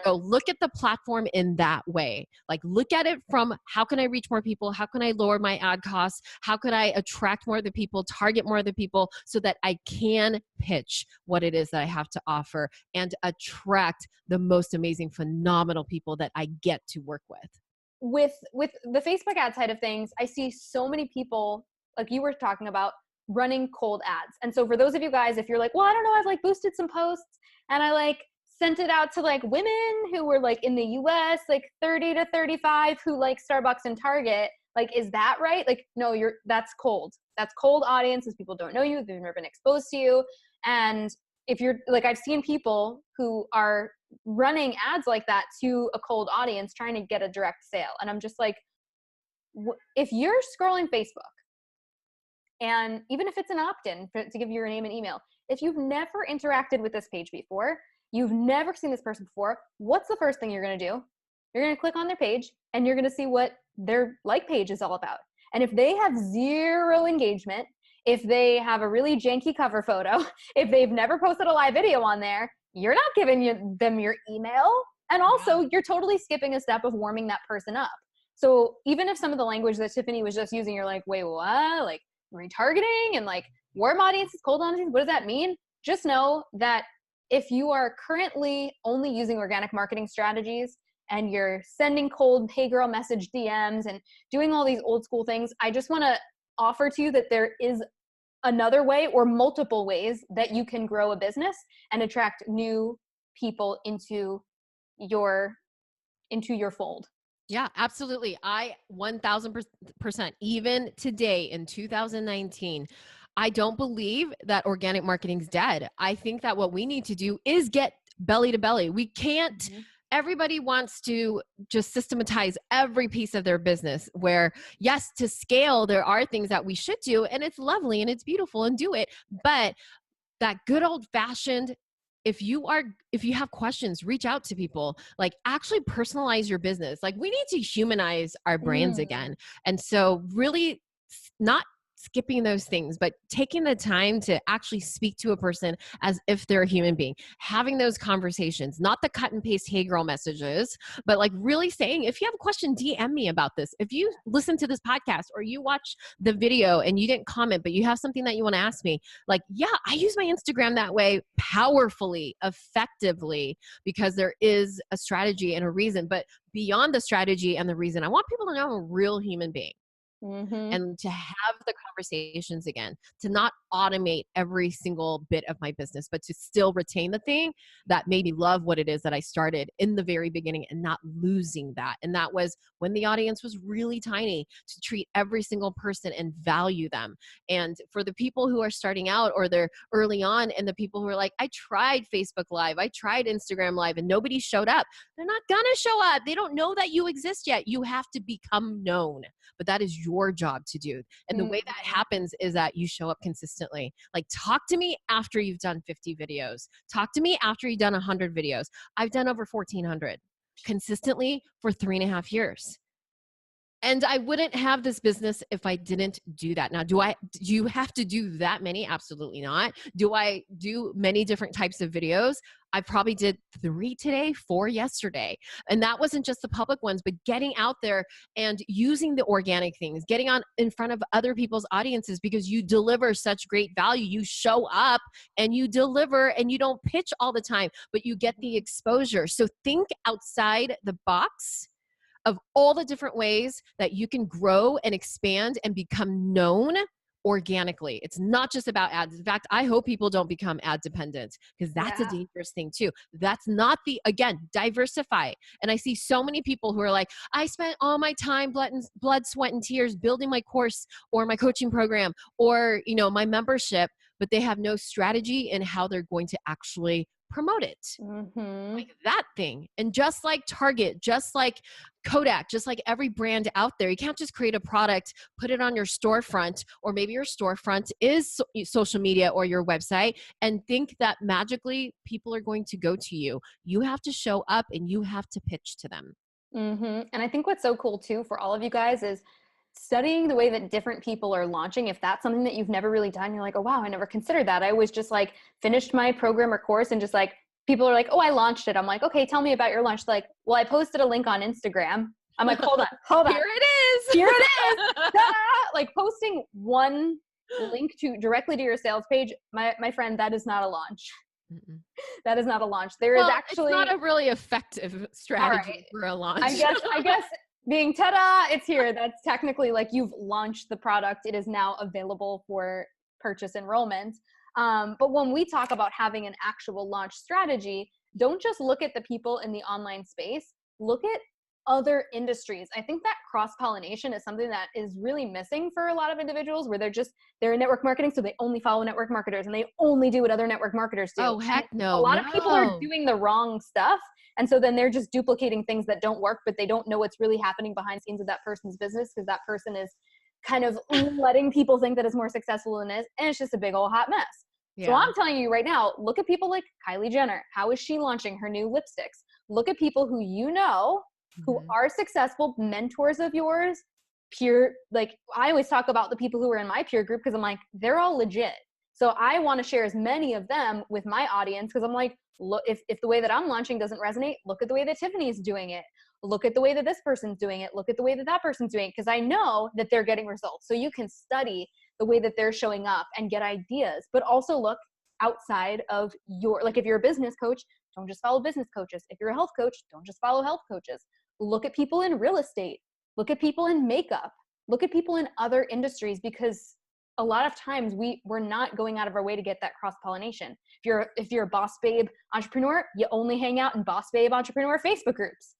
So look at the platform in that way. Like look at it from, how can I reach more people? How can I lower my ad costs? How can I attract more of the people, target more of the people so that I can pitch what it is that I have to offer and attract the most amazing, phenomenal people that I get to work with. With the Facebook ad side of things, I see so many people, like you were talking about, running cold ads. And so for those of you guys, if you're like, well, I don't know, I've like boosted some posts and I like sent it out to like women who were like in the US, like 30 to 35 who like Starbucks and Target. Like, is that right? Like, no, that's cold. That's cold audiences. People don't know you. They've never been exposed to you. And if you're like, I've seen people who are running ads like that to a cold audience trying to get a direct sale. And I'm just like, if you're scrolling Facebook, and even if it's an opt-in to give you your name and email, if you've never interacted with this page before, you've never seen this person before, what's the first thing you're going to do? You're going to click on their page and you're going to see what their like page is all about. And if they have zero engagement, if they have a really janky cover photo, if they've never posted a live video on there, you're not giving them your email. And also you're totally skipping a step of warming that person up. So even if some of the language that Tiffany was just using, you're like, wait, what? Like retargeting and like warm audiences, cold audiences, what does that mean? Just know that if you are currently only using organic marketing strategies and you're sending cold, hey girl message DMs and doing all these old school things, I just want to offer to you that there is another way or multiple ways that you can grow a business and attract new people into your fold. Yeah, absolutely. I 1000%, even today in 2019, I don't believe that organic marketing's dead. I think that what we need to do is get belly to belly. We can't, everybody wants to just systematize every piece of their business where, yes, to scale, there are things that we should do and it's lovely and it's beautiful and do it. But that good old fashioned, if you have questions, reach out to people, like actually personalize your business. Like we need to humanize our brands again. And so really not skipping those things, but taking the time to actually speak to a person as if they're a human being, having those conversations, not the cut and paste, hey girl messages, but like really saying, if you have a question, DM me about this. If you listen to this podcast or you watch the video and you didn't comment, but you have something that you want to ask me, like, yeah, I use my Instagram that way powerfully, effectively, because there is a strategy and a reason, but beyond the strategy and the reason, I want people to know I'm a real human being. And to have the conversations again, to not automate every single bit of my business, but to still retain the thing that made me love what it is that I started in the very beginning and not losing that. And that was when the audience was really tiny, to treat every single person and value them. And for the people who are starting out or they're early on and the people who are like, I tried Facebook Live, I tried Instagram Live and nobody showed up. They're not gonna show up. They don't know that you exist yet. You have to become known, but that is your job to do. And the way that happens is that you show up consistently. Like talk to me after you've done 50 videos. Talk to me after you've done 100 videos. I've done over 1,400 consistently for 3.5 years. And I wouldn't have this business if I didn't do that. Now, do you have to do that many? Absolutely not. Do I do many different types of videos? I probably did 3 today, 4 yesterday. And that wasn't just the public ones, but getting out there and using the organic things, getting on in front of other people's audiences because you deliver such great value. You show up and you deliver and you don't pitch all the time, but you get the exposure. So think outside the box of all the different ways that you can grow and expand and become known organically. It's not just about ads. In fact, I hope people don't become ad dependent because that's a dangerous thing too. That's not again, diversify. And I see so many people who are like, I spent all my time, blood, sweat, and tears building my course or my coaching program or, my membership, but they have no strategy in how they're going to actually promote it. Like that thing. And just like Target, just like Kodak, just like every brand out there, you can't just create a product, put it on your storefront, or maybe your storefront is social media or your website, and think that magically people are going to go to you. You have to show up and you have to pitch to them. And I think what's so cool too for all of you guys is studying the way that different people are launching. If that's something that you've never really done, you're like, oh wow, I never considered that. I was just like finished my program or course and just like, people are like, oh, I launched it. I'm like, okay, tell me about your launch. Like, well, I posted a link on Instagram. I'm like, hold on. Here it is. Like posting one link directly to your sales page. My friend, that is not a launch. That is not a launch. There is actually it's not a really effective strategy for a launch. I guess being ta-da, it's here. That's technically like you've launched the product. It is now available for purchase enrollment. But when we talk about having an actual launch strategy, don't just look at the people in the online space, look at other industries. I think that cross-pollination is something that is really missing for a lot of individuals where they're in network marketing, so they only follow network marketers and they only do what other network marketers do. Oh, heck no. A lot of people are doing the wrong stuff. And so then they're just duplicating things that don't work, but they don't know what's really happening behind the scenes of that person's business because that person is kind of letting people think that it's more successful than it is. And it's just a big old hot mess. Yeah. So I'm telling you right now, look at people like Kylie Jenner. How is she launching her new lipsticks? Look at people who who are successful, mentors of yours, I always talk about the people who are in my peer group because I'm like, they're all legit. So I want to share as many of them with my audience, because I'm like, look, if the way that I'm launching doesn't resonate, look at the way that Tiffany's doing it. Look at the way that this person's doing it. Look at the way that that person's doing it, because I know that they're getting results. So you can study the way that they're showing up and get ideas, but also look outside of your, like if you're a business coach, don't just follow business coaches. If you're a health coach, don't just follow health coaches. Look at people in real estate. Look at people in makeup. Look at people in other industries, because a lot of times we're not going out of our way to get that cross-pollination. If you're a boss babe entrepreneur, you only hang out in boss babe entrepreneur Facebook groups.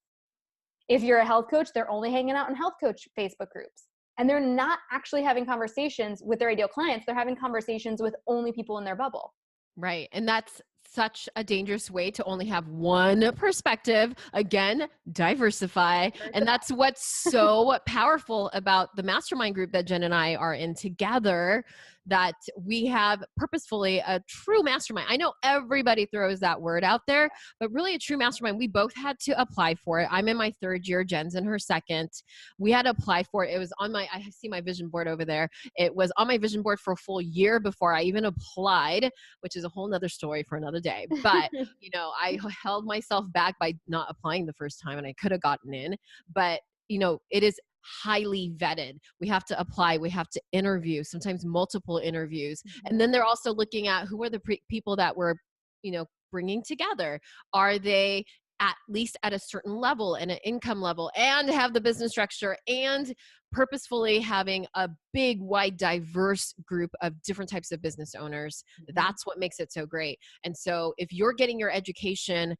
If you're a health coach, they're only hanging out in health coach Facebook groups. And they're not actually having conversations with their ideal clients. They're having conversations with only people in their bubble. Right. And that's such a dangerous way to only have one perspective. Again, diversify. And that's what's so powerful about the mastermind group that Jen and I are in together, that we have purposefully a true mastermind. I know everybody throws that word out there, but really a true mastermind, we both had to apply for it. I'm in my 3rd year, Jen's in her 2nd. We had to apply for it. It was on I see my vision board over there. It was on my vision board for a full year before I even applied, which is a whole nother story for another day. But, I held myself back by not applying the first time, and I could have gotten in, but it is highly vetted. We have to apply. We have to interview, sometimes multiple interviews. And then they're also looking at who are the people that we're, bringing together. Are they at least at a certain level and an income level, and have the business structure, and purposefully having a big, wide, diverse group of different types of business owners. That's what makes it so great. And so if you're getting your education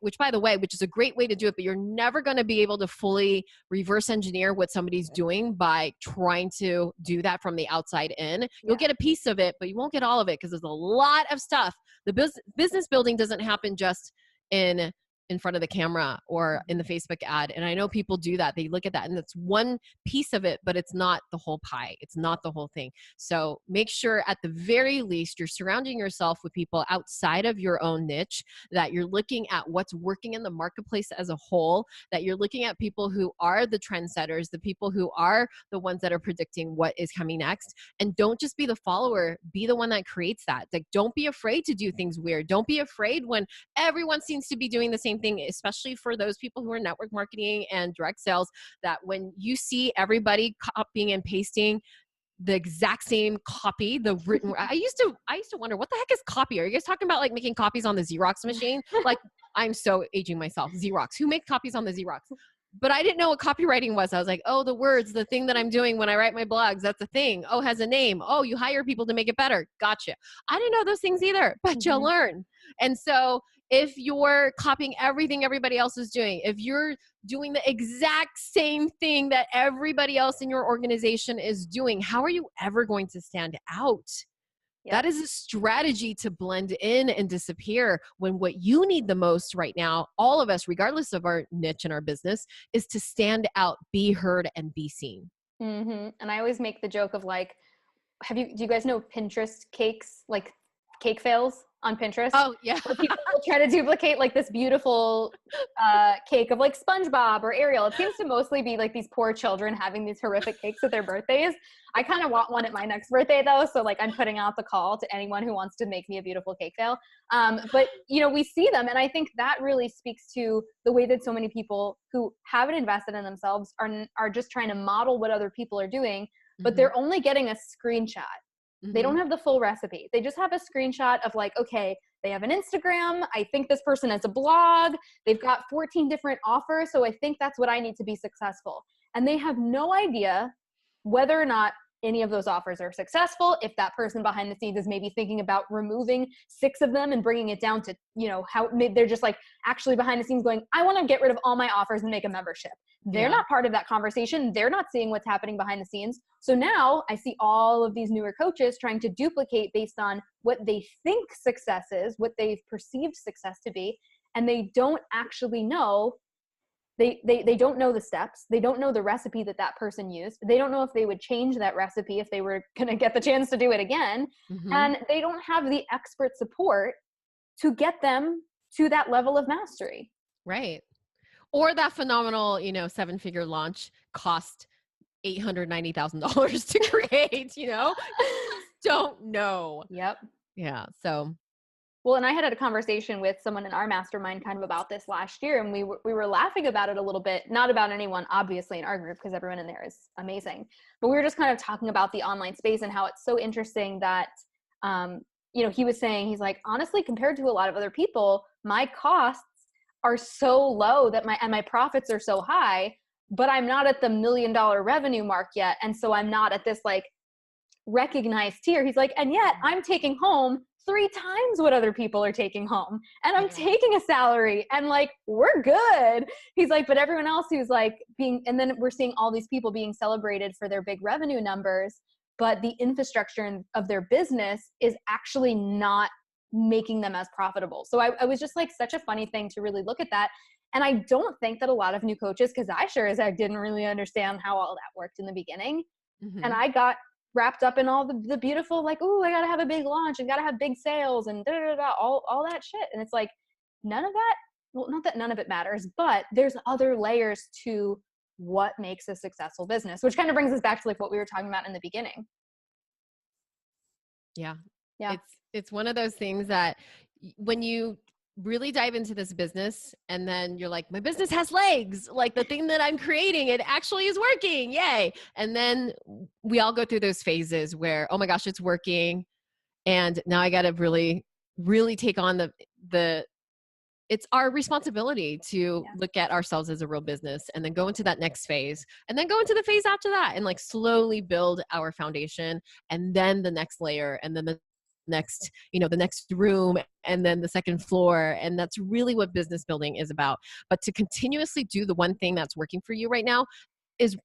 which by the way, which is a great way to do it, but you're never going to be able to fully reverse engineer what somebody's doing by trying to do that from the outside in. You'll get a piece of it, but you won't get all of it, because there's a lot of stuff. The business building doesn't happen just in front of the camera or in the Facebook ad. And I know people do that. They look at that and it's one piece of it, but it's not the whole pie. It's not the whole thing. So make sure at the very least you're surrounding yourself with people outside of your own niche, that you're looking at what's working in the marketplace as a whole, that you're looking at people who are the trendsetters, the people who are the ones that are predicting what is coming next. And don't just be the follower, be the one that creates that. Like, don't be afraid to do things weird. Don't be afraid when everyone seems to be doing the same thing, especially for those people who are network marketing and direct sales, that when you see everybody copying and pasting the exact same copy, the written, I used to wonder, what the heck is copy? Are you guys talking about like making copies on the Xerox machine? Like, I'm so aging myself. Xerox. Who makes copies on the Xerox? But I didn't know what copywriting was. I was like, oh, the words, the thing that I'm doing when I write my blogs, that's a thing. Oh, has a name. Oh, you hire people to make it better. Gotcha. I didn't know those things either, but you'll learn. And so if you're copying everything everybody else is doing, if you're doing the exact same thing that everybody else in your organization is doing, how are you ever going to stand out? Yep. That is a strategy to blend in and disappear, when what you need the most right now, all of us, regardless of our niche and our business, is to stand out, be heard, and be seen. Mm-hmm. And I always make the joke of like, do you guys know Pinterest cakes, like cake fails on Pinterest? Oh yeah. Where people will try to duplicate like this beautiful cake of like SpongeBob or Ariel. It seems to mostly be like these poor children having these horrific cakes at their birthdays. I kind of want one at my next birthday though. So like, I'm putting out the call to anyone who wants to make me a beautiful cake fail. But we see them. And I think that really speaks to the way that so many people who haven't invested in themselves are just trying to model what other people are doing, but they're only getting a screenshot. They don't have the full recipe. They just have a screenshot of like, okay, they have an Instagram. I think this person has a blog. They've got 14 different offers. So I think that's what I need to be successful. And they have no idea whether or not any of those offers are successful. If that person behind the scenes is maybe thinking about removing 6 of them and bringing it down to, how they're just like actually behind the scenes going, I want to get rid of all my offers and make a membership. They're not part of that conversation. They're not seeing what's happening behind the scenes. So now I see all of these newer coaches trying to duplicate based on what they think success is, what they've perceived success to be. And they don't actually know. They don't know the steps. They don't know the recipe that person used. They don't know if they would change that recipe if they were going to get the chance to do it again. And they don't have the expert support to get them to that level of mastery. Right. Or that phenomenal, 7-figure launch cost $890,000 to create, don't know. Yep. Yeah. So. Well, and I had a conversation with someone in our mastermind kind of about this last year, and we were laughing about it a little bit, not about anyone obviously in our group because everyone in there is amazing, but we were just kind of talking about the online space and how it's so interesting that, you know, he was saying, he's like, honestly, compared to a lot of other people, my costs are so low that my profits are so high, but I'm not at the $1 million revenue mark yet. And so I'm not at this like recognized tier. He's like, and yet I'm taking home 3 times what other people are taking home, and I'm taking a salary, and like, we're good. He's like, but everyone else who's like being, and then we're seeing all these people being celebrated for their big revenue numbers, but the infrastructure of their business is actually not making them as profitable. So I was just like, such a funny thing to really look at that. And I don't think that a lot of new coaches, because I sure as heck didn't really understand how all that worked in the beginning. And I got wrapped up in all the beautiful, like, oh, I gotta have a big launch and gotta have big sales and all that shit. And it's like, none of that, well, not that none of it matters, but there's other layers to what makes a successful business, which kind of brings us back to like what we were talking about in the beginning. Yeah. Yeah. It's one of those things that when you really dive into this business and then you're like, my business has legs, like the thing that I'm creating, it actually is working. Yay. And then we all go through those phases where, oh my gosh, it's working. And now I got to really, really take on it's our responsibility to look at ourselves as a real business and then go into that next phase and then go into the phase after that and like slowly build our foundation and then the next layer and then the next, you know, the next room and then the second floor. And that's really what business building is about. But to continuously do the one thing that's working for you right now is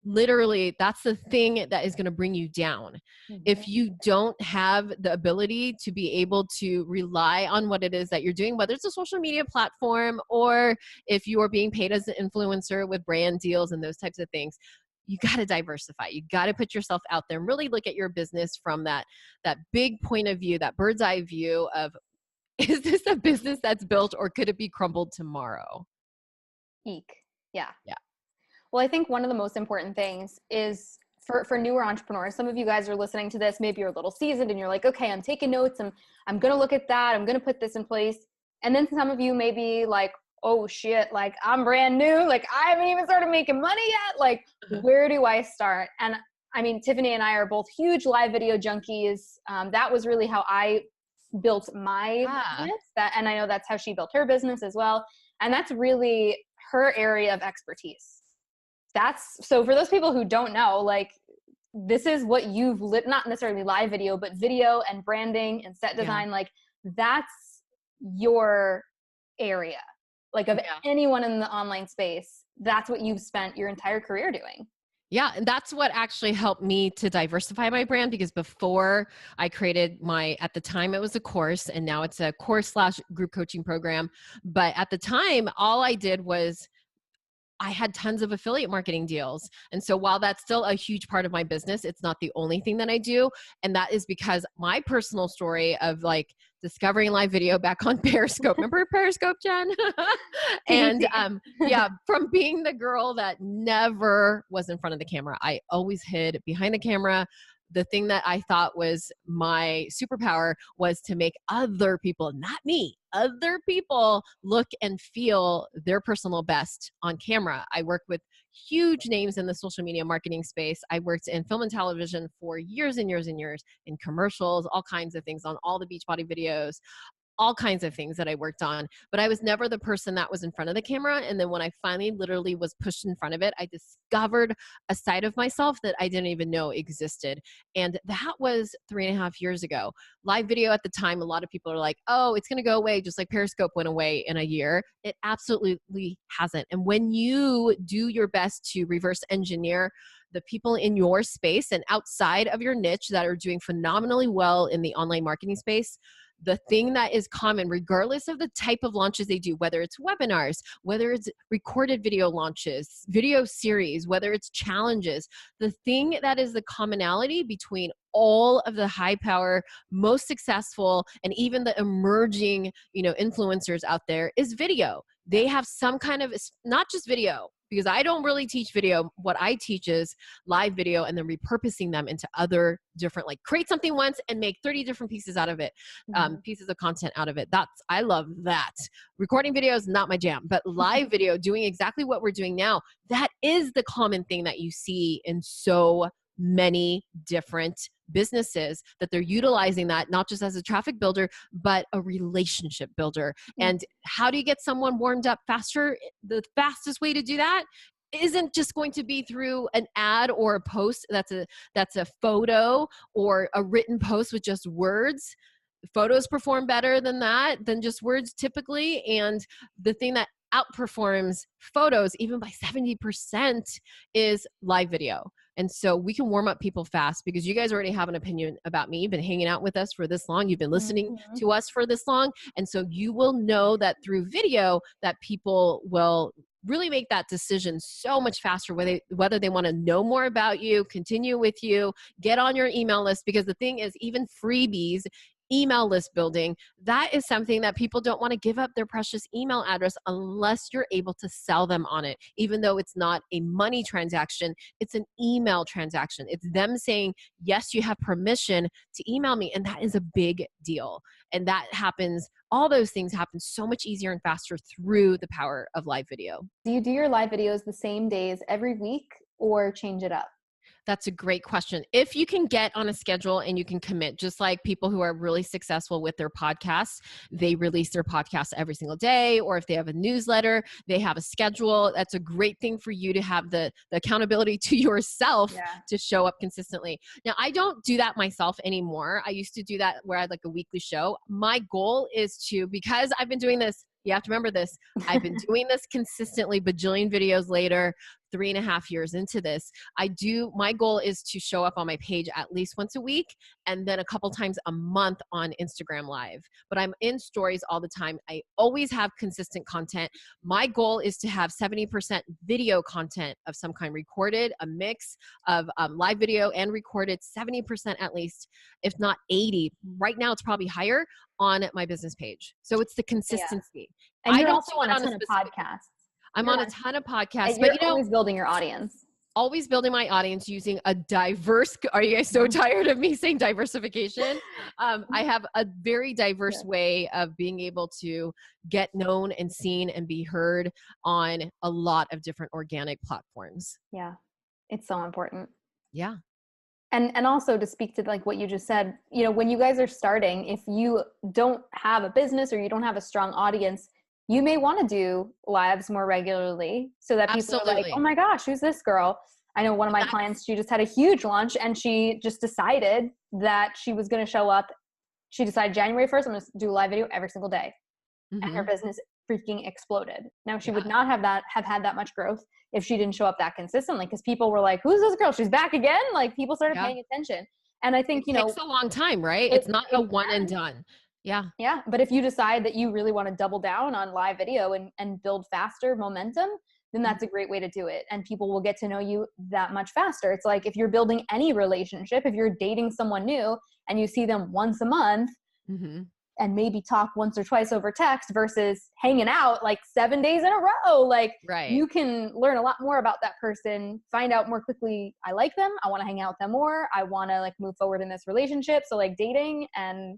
literally, that's the thing that is going to bring you down. If you don't have the ability to be able to rely on what it is that you're doing, whether it's a social media platform or if you are being paid as an influencer with brand deals and those types of things, you got to diversify. You got to put yourself out there and really look at your business from that big point of view, that bird's eye view of, is this a business that's built or could it be crumbled tomorrow? Eek. Yeah. Yeah. Well, I think one of the most important things is for newer entrepreneurs, some of you guys are listening to this, maybe you're a little seasoned and you're like, okay, I'm taking notes. I'm going to look at that. I'm going to put this in place. And then some of you may be like, oh shit, like I'm brand new. Like I haven't even started making money yet. Like where do I start? And I mean, Tiffany and I are both huge live video junkies. That was really how I built my business. And I know that's how she built her business as well. And that's really her area of expertise. So for those people who don't know, like this is what you've not necessarily live video, but video and branding and set design, like that's your area. Like of anyone in the online space, that's what you've spent your entire career doing. Yeah. And that's what actually helped me to diversify my brand, because before I created at the time it was a course and now it's a course/group coaching program. But at the time, all I did was I had tons of affiliate marketing deals. And so while that's still a huge part of my business, it's not the only thing that I do. And that is because my personal story of like discovering live video back on Periscope. Remember Periscope, Jen? And from being the girl that never was in front of the camera, I always hid behind the camera. The thing that I thought was my superpower was to make other people, not me, other people look and feel their personal best on camera. I work with huge names in the social media marketing space. I worked in film and television for years and years and years, in commercials, all kinds of things, on all the Beachbody videos, all kinds of things that I worked on, but I was never the person that was in front of the camera. And then when I finally literally was pushed in front of it, I discovered a side of myself that I didn't even know existed. And that was 3.5 years ago. Live video at the time, a lot of people are like, oh, it's going to go away just like Periscope went away in a year. It absolutely hasn't. And when you do your best to reverse engineer the people in your space and outside of your niche that are doing phenomenally well in the online marketing space, the thing that is common, regardless of the type of launches they do, whether it's webinars, whether it's recorded video launches, video series, whether it's challenges, the thing that is the commonality between all of the high power, most successful, and even the emerging, influencers out there is video. They have some kind of, not just video, because I don't really teach video. What I teach is live video and then repurposing them into other different, like create something once and make 30 different pieces out of it, pieces of content out of it. I love that. Recording video is not my jam, but live video, doing exactly what we're doing now, that is the common thing that you see in so many different businesses, that they're utilizing that not just as a traffic builder, but a relationship builder. And how do you get someone warmed up faster? The fastest way to do that isn't just going to be through an ad or a post that's a photo or a written post with just words. Photos perform better than just words typically. And the thing that outperforms photos even by 70% is live video. And so we can warm up people fast because you guys already have an opinion about me. You've been hanging out with us for this long. You've been listening to us for this long. And so you will know that through video that people will really make that decision so much faster, whether they want to know more about you, continue with you, get on your email list. Because the thing is, even freebies, email list building, that is something that people don't want to give up their precious email address unless you're able to sell them on it. Even though it's not a money transaction, it's an email transaction. It's them saying, yes, you have permission to email me. And that is a big deal. And that happens, all those things happen so much easier and faster through the power of live video. Do you do your live videos the same days every week or change it up? That's a great question. If you can get on a schedule and you can commit, just like people who are really successful with their podcasts, they release their podcasts every single day, or if they have a newsletter, they have a schedule. That's a great thing for you to have the accountability to yourself to show up consistently. Now, I don't do that myself anymore. I used to do that where I had like a weekly show. My goal is to, because I've been doing this, you have to remember this, I've been doing this consistently, bajillion videos later, 3.5 years into this, my goal is to show up on my page at least once a week and then a couple times a month on Instagram Live. But I'm in stories all the time. I always have consistent content. My goal is to have 70% video content of some kind recorded, a mix of live video and recorded, 70% at least, if not 80. Right now it's probably higher on my business page. So it's the consistency. And you're also on a ton of podcasts. I'm on a ton of podcasts, but you're always building your audience. Always building my audience using a diverse, are you guys so tired of me saying diversification? I have a very diverse way of being able to get known and seen and be heard on a lot of different organic platforms. Yeah, it's so important. Yeah. And also to speak to like what you just said, when you guys are starting, if you don't have a business or you don't have a strong audience, you may want to do lives more regularly so that people are like, oh my gosh, who's this girl? I know one of my clients, she just had a huge launch and she just decided that she was going to show up. She decided January 1st, I'm going to do a live video every single day. And her business freaking exploded. Now she would not have had that much growth if she didn't show up that consistently, because people were like, who's this girl? She's back again. Like people started paying attention. And I think, it takes a long time, right? It's not a one and done. Yeah. Yeah. But if you decide that you really want to double down on live video and build faster momentum, then that's a great way to do it. And people will get to know you that much faster. It's like if you're building any relationship, if you're dating someone new and you see them once a month and maybe talk once or twice over text versus hanging out like 7 days in a row, like you can learn a lot more about that person, find out more quickly, I like them, I want to hang out with them more, I want to like move forward in this relationship. So like dating and,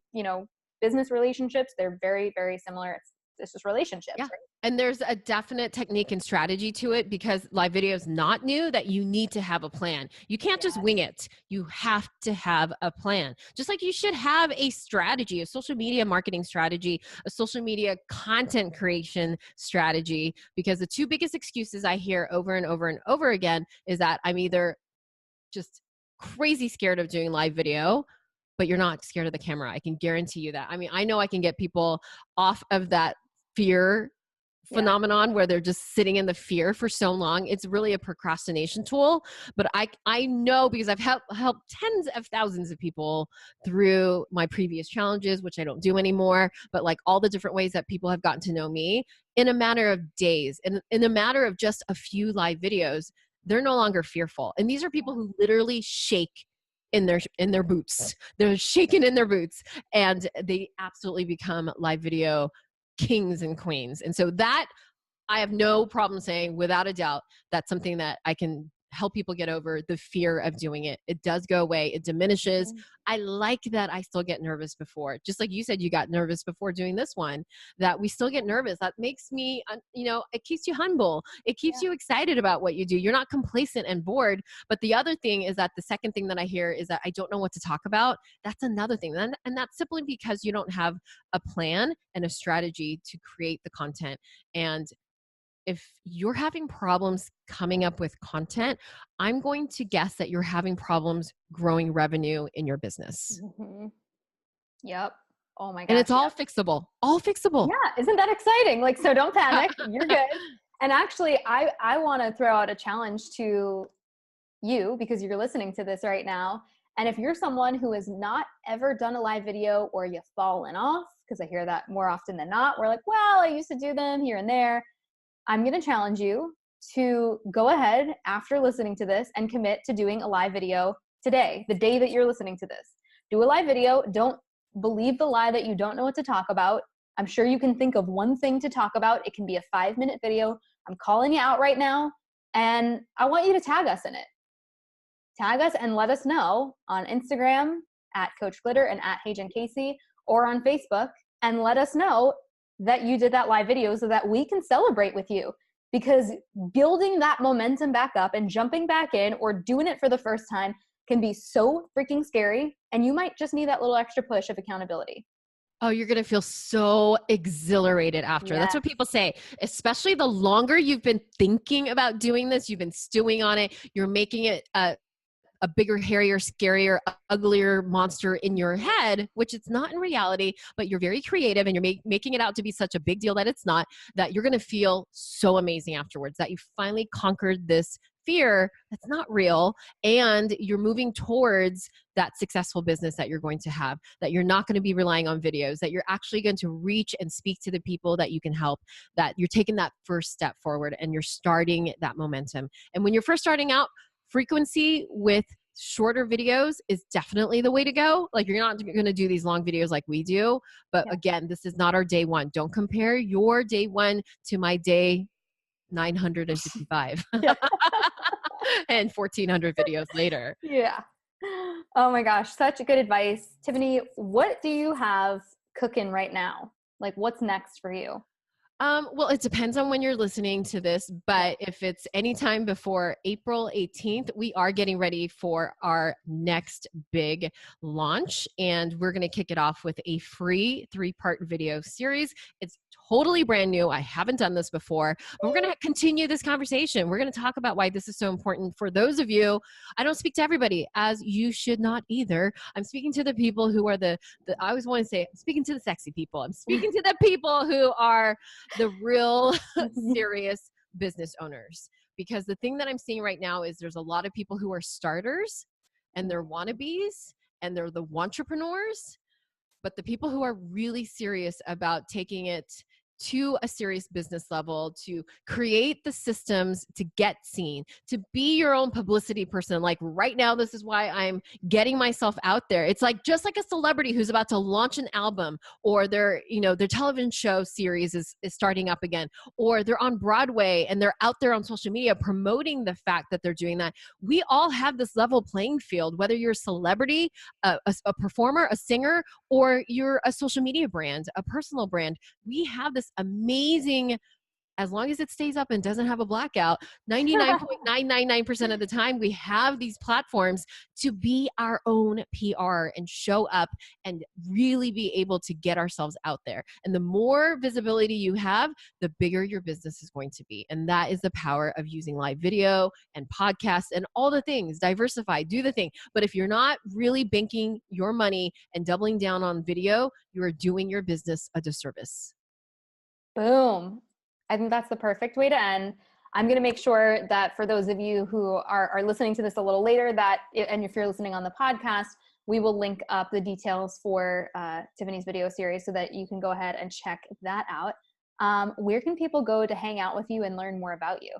business relationships, they're very, very similar. It's just relationships. Yeah. Right? And there's a definite technique and strategy to it because live video is not new, that you need to have a plan. You can't just wing it. You have to have a plan. Just like you should have a strategy, a social media marketing strategy, a social media content creation strategy, because the two biggest excuses I hear over and over and over again is that I'm either just crazy scared of doing live video, but you're not scared of the camera. I can guarantee you that. I mean, I know I can get people off of that fear phenomenon where they're just sitting in the fear for so long. It's really a procrastination tool, but I know because I've helped tens of thousands of people through my previous challenges, which I don't do anymore, but like all the different ways that people have gotten to know me in a matter of days and in a matter of just a few live videos, they're no longer fearful. And these are people who literally shake in their boots. They're shaking in their boots and they absolutely become live video kings and queens. And so that I have no problem saying without a doubt, that's something that I can help people get over, the fear of doing it. It does go away. It diminishes. I like that I still get nervous before. Just like you said, you got nervous before doing this one, that we still get nervous. That makes me, it keeps you humble. It keeps you excited about what you do. You're not complacent and bored. But the other thing is that the second thing that I hear is that I don't know what to talk about. That's another thing. And that's simply because you don't have a plan and a strategy to create the content. And if you're having problems coming up with content, I'm going to guess that you're having problems growing revenue in your business. Yep. Oh my gosh. And it's all fixable. All fixable. Yeah. Isn't that exciting? Like, so don't panic. You're good. And actually, I want to throw out a challenge to you because you're listening to this right now. And if you're someone who has not ever done a live video or you've fallen off, because I hear that more often than not, we're like, well, I used to do them here and there. I'm going to challenge you to go ahead after listening to this and commit to doing a live video today, the day that you're listening to this. Do a live video. Don't believe the lie that you don't know what to talk about. I'm sure you can think of one thing to talk about. It can be a 5-minute video. I'm calling you out right now, and I want you to tag us in it. Tag us and let us know on Instagram at Coach Glitter and at Hajen Casey, or on Facebook, and let us know that you did that live video so that we can celebrate with you. Because building that momentum back up and jumping back in or doing it for the first time can be so freaking scary. And you might just need that little extra push of accountability. Oh, you're going to feel so exhilarated after. That's what people say, especially the longer you've been thinking about doing this, you've been stewing on it, you're making it a bigger, hairier, scarier, uglier monster in your head, which it's not in reality, but you're very creative and you're making it out to be such a big deal that it's not, that you're going to feel so amazing afterwards, that you finally conquered this fear that's not real, and you're moving towards that successful business that you're going to have, that you're not going to be relying on videos, that you're actually going to reach and speak to the people that you can help, that you're taking that first step forward and you're starting that momentum. And when you're first starting out, frequency with shorter videos is definitely the way to go. Like, you're not going to do these long videos like we do. But again, this is not our day one. Don't compare your day one to my day 955 and 1,400 videos later. Yeah. Oh my gosh. Such good advice. Tiffany, what do you have cooking right now? Like, what's next for you? Well, it depends on when you're listening to this, but if it's anytime before April 18th, we are getting ready for our next big launch, and we're going to kick it off with a free 3-part video series. It's totally brand new. I haven't done this before, but we're going to continue this conversation. We're going to talk about why this is so important for those of you. I don't speak to everybody, as you should not either. I'm speaking to the people who are I always want to say, I'm speaking to the sexy people. I'm speaking to the people who are the real serious business owners. Because the thing that I'm seeing right now is there's a lot of people who are starters and they're wannabes and they're the wantrepreneurs, but the people who are really serious about taking it to a serious business level, to create the systems to get seen, to be your own publicity person. Like right now, this is why I'm getting myself out there. It's like just like a celebrity who's about to launch an album, or their television show series is starting up again, or they're on Broadway and they're out there on social media promoting the fact that they're doing that. We all have this level playing field, whether you're a celebrity, a performer, a singer, or you're a social media brand, a personal brand. We have this amazing, as long as it stays up and doesn't have a blackout, 99.999% of the time, we have these platforms to be our own PR and show up and really be able to get ourselves out there. And the more visibility you have, the bigger your business is going to be. And that is the power of using live video and podcasts and all the things. Diversify, do the thing. But if you're not really banking your money and doubling down on video, you are doing your business a disservice. Boom. I think that's the perfect way to end. I'm going to make sure that for those of you who are listening to this a little later, and if you're listening on the podcast, we will link up the details for Tiffany's video series so that you can go ahead and check that out. Where can people go to hang out with you and learn more about you?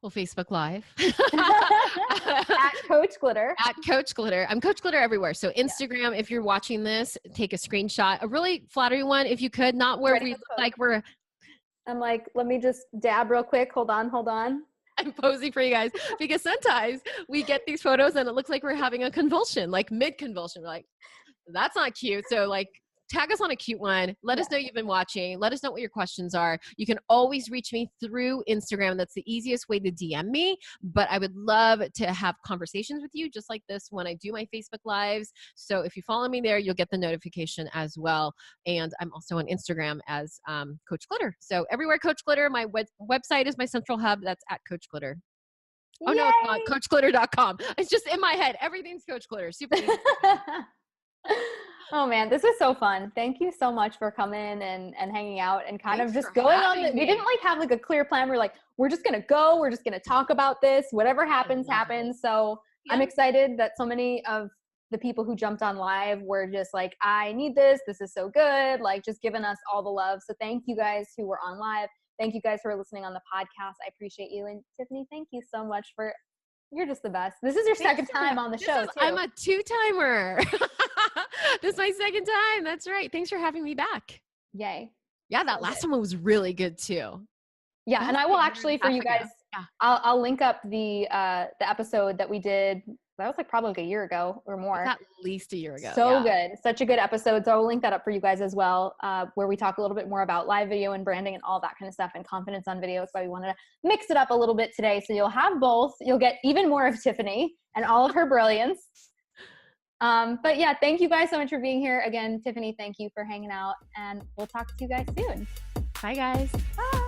Well, Facebook Live. At Coach Glitter. At Coach Glitter. I'm Coach Glitter everywhere. So Instagram, if you're watching this, take a screenshot, a really flattering one if you could, not where we look like we're I'm like, let me just dab real quick. Hold on. I'm posing for you guys because sometimes we get these photos and it looks like we're having a convulsion, like mid-convulsion. We're like, that's not cute. So like tag us on a cute one. Let us know you've been watching. Let us know what your questions are. You can always reach me through Instagram. That's the easiest way to DM me. But I would love to have conversations with you just like this when I do my Facebook Lives. So if you follow me there, you'll get the notification as well. And I'm also on Instagram as Coach Glitter. So everywhere Coach Glitter, my website is my central hub. That's at Coach Glitter. Oh, no, it's not coachglitter.com. It's just in my head. Everything's Coach Glitter. Super easy. Oh man, this was so fun. Thank you so much for coming and hanging out and kind of just going on. We didn't like have like a clear plan. We're like, we're just going to go. We're just going to talk about this. Whatever happens, happens. So I'm excited that so many of the people who jumped on live were just like, I need this. This is so good. Like just giving us all the love. So thank you guys who were on live. Thank you guys for listening on the podcast. I appreciate you. And Tiffany, thank you so much you're just the best. This is your second time on the show, too. I'm a two-timer. This is my second time. That's right. Thanks for having me back. Yay. Yeah, that last one was really good, too. Yeah, and I will actually, for you guys, I'll link up the episode that we did. That was like probably like a year ago or more. At least a year ago. So good. Such a good episode. So I'll link that up for you guys as well, where we talk a little bit more about live video and branding and all that kind of stuff and confidence on video. That's why we wanted to mix it up a little bit today. So you'll have both. You'll get even more of Tiffany and all of her brilliance. But yeah, thank you guys so much for being here. Again, Tiffany, thank you for hanging out, and we'll talk to you guys soon. Bye, guys. Bye.